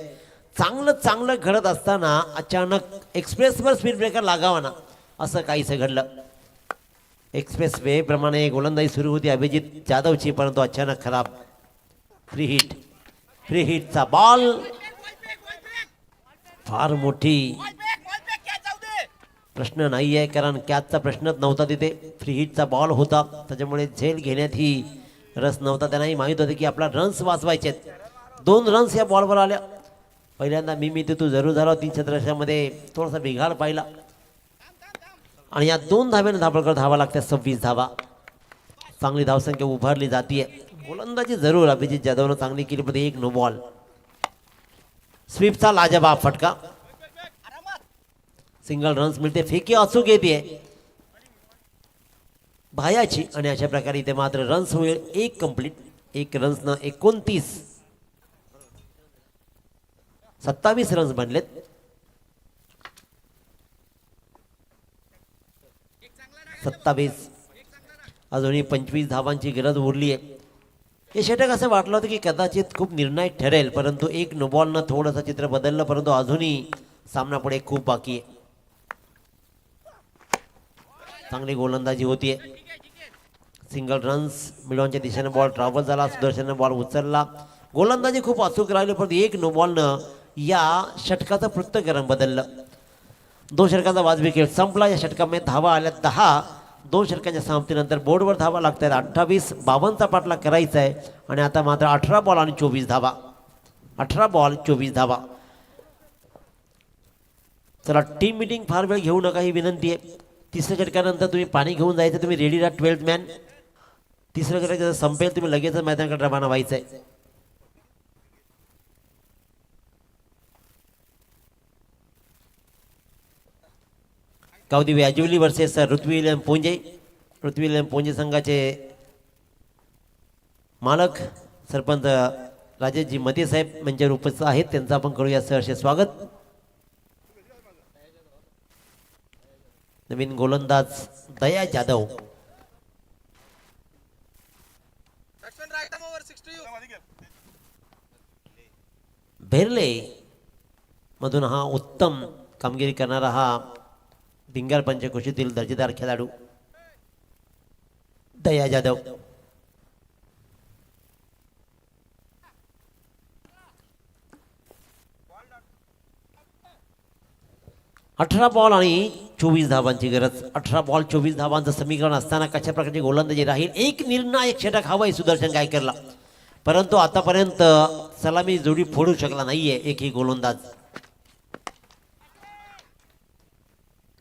चांगलं घडत असताना अचानक एक्सप्रेसवर स्पीड ब्रेकर लागावा ना असं काहीसं घडलं. एक्सप्रेस वे प्रमाणे गोलंदाजी सुरू होती अभिजित जाधवची, परंतु अचानक खराब. फ्री हिटचा बॉल. फार मोठी प्रश्न नाही आहे, कारण कॅचचा प्रश्नच नव्हता तिथे. फ्री हिटचा बॉल होता, त्याच्यामुळे झेल घेण्यात ही रस नव्हता. त्यांनाही माहीत होते की आपला रन्स वाचवायचे. 2 रन्स या बॉलवर आल्या. पहिल्यांदा मी तू जरूर झाला 3 षटकामध्ये थोडासा बिघाड पाहिला आणि या 2 धाब्याने धाबळकर धावा लागतात. 26 धावा. चांगली धावसंख्या उभारली जातीये. गोलंदाजी जरूर अभिजित जाधवनं चांगली केली, पण 1 नो बॉल. स्वीपचा लाजवाब फटका. सिंगल रन्स मिळते. फेकी अचूक येते भायाची आणि अशा प्रकारे इथे मात्र रन्स होईल 1 कंप्लीट. 1 रन्सनं 29. 27 रन्स बनलेत. अजूनही 25 धावांची गरज उरली आहे. हे षटक असं वाटलं होतं की कदाचित खूप निर्णायक ठरेल, परंतु 1 नो बॉलनं थोडंसं चित्र बदललं, परंतु अजूनही सामना पुढे खूप बाकी आहे. चांगली गोलंदाजी होतीये. सिंगल रन्स मिळवण्याच्या दिशेने बॉल ट्रॅव्हल झाला. सुदर्शनने बॉल उचलला. गोलंदाजी खूप अचूक राहिली, परंतु 1 नो बॉलनं या षटकाचं पृथ्थकरण बदललं. 2 षटकाचा वाजवी खेळ संपला. या षटकामध्ये धावा आल्या 10. 2 षटकांच्या समाप्तीनंतर बोर्डवर धावा लागतात 28. 52चा पाठलाग करायचा आहे आणि आता मात्र 18 बॉल आणि 24 धावा. 18 बॉल 24 धावा. चला, टीम मिटिंग फार वेळ घेऊ नका ही विनंती आहे. 3ऱ्या षटकानंतर तुम्ही पाणी घेऊन जायचं. तुम्ही रेडी राहा 12th मॅन. 3रं षटक जसं संपेल तुम्ही लगेच मैदानाकडे रवाना व्हायचं आहे. Gavdevi Ajivali versus Ritvi William Ponje. Ritvi William Ponje संघाचे मालक सरपंच राजेशजी मते साहेब यांच्यावर उपस्थित आहेत. त्यांचं आपण करूया सहर्ष स्वागत. नवीन गोलंदाज दया जाधव. भेरले मधून हा उत्तम कामगिरी करणारा हा भिंगार पंचक्रोशीतील दर्जेदार खेळाडू दया जाधव. अठरा बॉल आणि 24 धावांची गरज. 18 बॉल 24 धावांचं समीकरण असताना कशा प्रकारची गोलंदाजी राहील. 1 निर्णायक षटक हवाय सुदर्शन गायकरला, परंतु आतापर्यंत सलामी जोडी फोडू शकला नाहीये एकही गोलंदाज.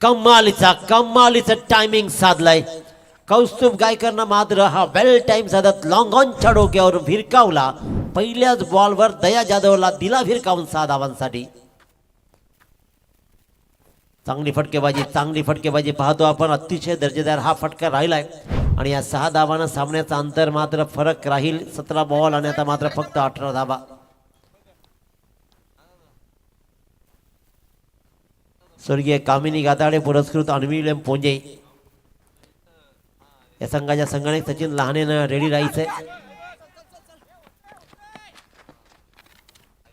कमालीचा टायमिंग साधलाय. कौस्तुभ गायकरनं मात्र हा वेल टाइम साधत लॉंग ऑनच्या डोक्यावर भिरकावला. पहिल्याच बॉलवर दया जाधवला दिला भिरकावून 6 धावांसाठी. चांगली फटकेबाजी पाहतो आपण. अतिशय दर्जेदार हा फटका राहिलाय आणि या 6 धावांना सामन्याचा अंतर मात्र फरक राहील. 17 बॉल आणि आता मात्र फक्त 18 धावा. स्वर्गीय कामिनी गाताडे पुरस्कृत अन्वी विलियम पोंजे या संघाच्या संघाने सचिन लहानेनं रेडी राहायचंय.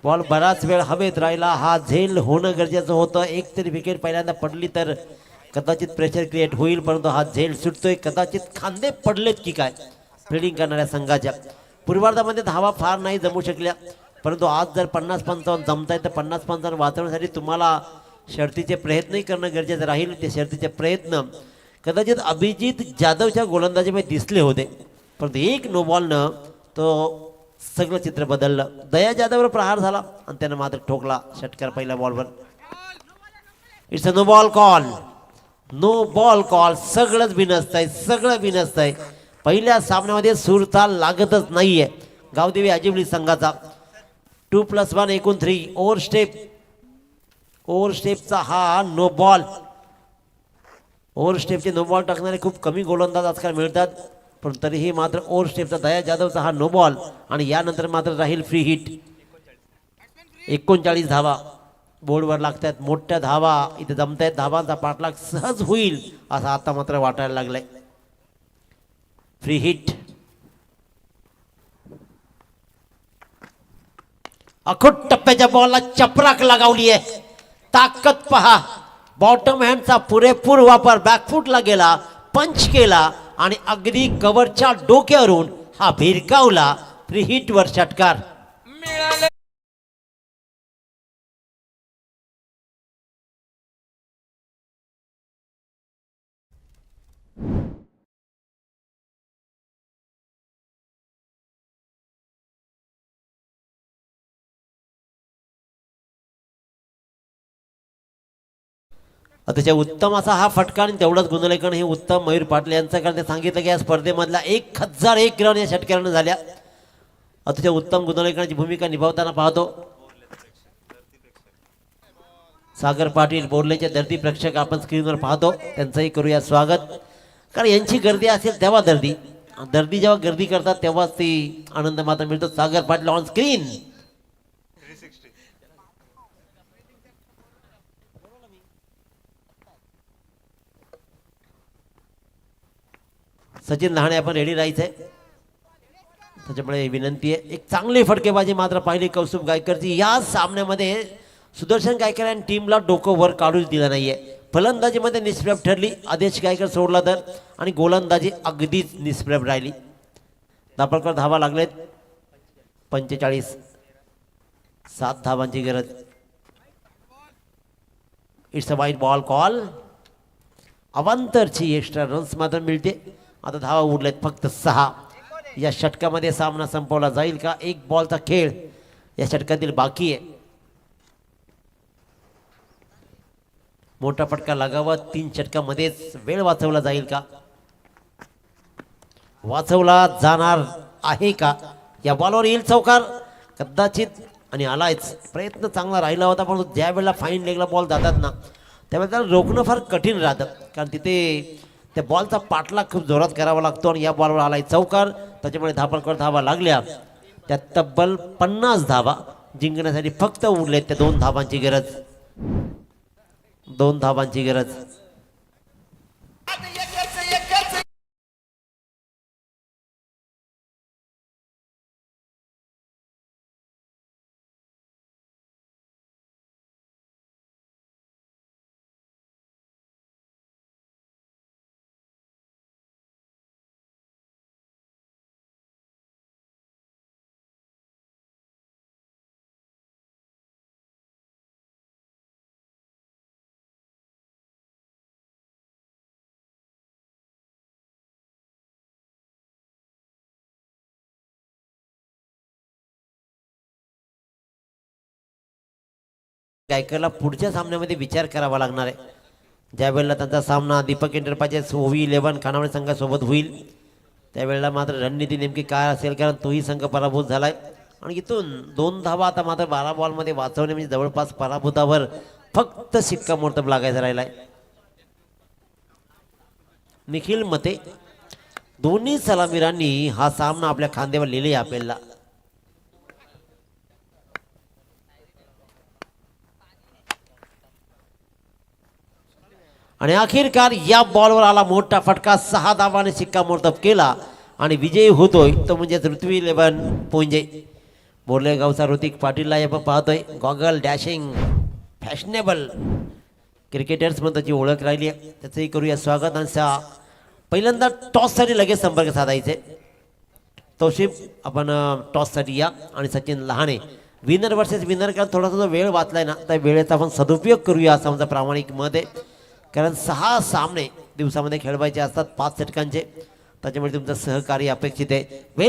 बॉल बराच वेळ हवेत राहिला. हा झेल होणं गरजेचं होतं. एक तरी विकेट पहिल्यांदा पडली तर कदाचित प्रेशर क्रिएट होईल, परंतु हा झेल सुटतोय. कदाचित खांदे पडलेत की काय फिल्डिंग करणाऱ्या संघाच्या. पूर्वार्धामध्ये धावा फार नाही जमू शकल्या, परंतु आज जर 50-55 जमताय तर 50-55 वाचवण्यासाठी तुम्हाला शर्तीचे प्रयत्नही करणं गरजेचं राहील. ते शर्तीचे प्रयत्न कदाचित अभिजित जाधवच्या गोलंदाजीमध्ये दिसले होते, परंतु 1 नो बॉलनं तो सगळं चित्र बदललं. दया जाधववर प्रहार झाला आणि त्यानं मात्र ठोकला षटकार पहिल्या बॉलवर. It's a no ball call. सगळं बिनसत आहे. पहिल्या सामन्यामध्ये सुरताल लागतच नाहीये गावदेवी आजिवली संघाचा. 2+1 एकूण 3. ओव्हरस्टेपचा हा नो बॉल. ओव्हरस्टेपचे नो बॉल टाकणारे खूप कमी गोलंदाज आजकाल मिळतात, पण तरीही मात्र ओव्हरस्टेपचा दया जाधवचा हा नो बॉल आणि यानंतर मात्र राहील फ्री हिट. 39 धावा बोर्डवर लागतात. मोठ्या धावा इथे जमतायत. धावांचा पाठलाग सहज होईल असं आता मात्र वाटायला लागलाय. फ्री हिट अखूट टप्प्याच्या बॉलला चपराक लगावली आहे. ताकद पहा. बॉटम हँडचा पुरेपूर वापर. बॅकफुटला गेला, पंच केला आणि अगदी कव्हरच्या डोक्यावरून हा भिरकावला. फ्री हिटवर षटकार. मिळालं अतिशय उत्तम असा हा फटका आणि तेवढंच गुणलेखन हे उत्तम मयूर पाटील यांचं, कारण ते सांगितलं की या स्पर्धेमधल्या 1001 रन या षटकारानं झाल्या. अतिशय उत्तम गुणलेखनाची भूमिका निभावताना पाहतो सागर पाटील. बोर्लेचे दर्दी प्रेक्षक आपण स्क्रीनवर पाहतो, त्यांचंही करूया स्वागत. कारण यांची गर्दी असेल तेव्हा दर्दी जेव्हा गर्दी करतात तेव्हाच ती आनंद मात्र मिळतो. Sagar Patil on screen. सचिन लहाणे आपण रेडी राहायचंय, त्याच्यामुळे विनंती आहे. एक चांगली फटकेबाजी मात्र पाहिली कौस्तुभ गायकरची. या सामन्यामध्ये सुदर्शन गायकर आणि टीमला डोकं वर काढूच दिलं नाहीये. फलंदाजीमध्ये निष्प्रभ ठरली आदेश गायकर सोडला तर, आणि गोलंदाजी अगदीच निष्प्रभ राहिली. दाभोळकर धावा लागलेत 45. 7 धावांची गरज. इट्स अ वाईट बॉल कॉल. अवांतरची एक्स्ट्रा रन्स मात्र मिळते. आता धावा उरलेत फक्त 6. या षटकामध्ये सामना संपवला जाईल का? एक बॉलचा खेळ या षटकातील बाकी आहे. मोठा फटका लागावा. 3 षटकामध्येच वेळ वाचवला जाईल का? वाचवला जाणार आहे का? या बॉलवर येईल चौकार कदाचित, आणि आलायच. प्रयत्न चांगला राहिला होता, पण ज्या वेळेला फाईन लेगला बॉल जातात ना त्यावेळेला त्याला रोखणं फार कठीण राहतं, कारण तिथे त्या बॉलचा पाठलाग खूप जोरात करावा लागतो. आणि या बॉलवर आलाय चौकार, त्याच्यामुळे धापळकर धावा लागल्या. त्या तब्बल 50 धावा जिंकण्यासाठी फक्त उरलेत त्या 2 धावांची गरज. 2 धावांची गरज. गायकरला पुढच्या सामन्यामध्ये विचार करावा लागणार आहे. ज्या वेळेला त्यांचा सामना दीपक एंटरप्राइजेस होवी 11 खानावळे संघासोबत होईल त्यावेळेला मात्र रणनीती नेमकी काय असेल, कारण तोही संघ पराभूत झालाय. आणि इथून 2 धावा आता मात्र 12 बॉलमध्ये वाचवणे म्हणजे जवळपास पराभूतावर फक्त शिक्कामोर्तब लागायचा राहिलाय. निखिल मते. दोन्ही सलामीरांनी हा सामना आपल्या खांद्यावर लिहिले आपल्याला. आणि अखेरकार या बॉलवर आला मोठा फटका. 6 धावाने शिक्कामोर्तब केला आणि विजयी होतोय तो म्हणजे ऋत्वी 11 पोंजे. बोर्लेगावचा ऋतिक पाटीलला आपण पाहतोय. गॉगल डॅशिंग फॅशनेबल क्रिकेटर्स म्हणून त्याची ओळख राहिली आहे, त्याचंही करूया स्वागत. आणि पहिल्यांदा टॉससाठी लगेच संपर्क साधायचे. तौशिफ आपण टॉससाठी या. आणि Sachin Lahane winner versus winner, कारण थोडासा जो वेळ वाचलाय ना त्या वेळेचा आपण सदुपयोग करूया असं आमचं प्रामाणिक मत आहे. कारण 6 सामने दिवसामध्ये खेळवायचे असतात 5 षटकांचे, त्याच्यामुळे तुमचं सहकार्य अपेक्षित आहे. वेल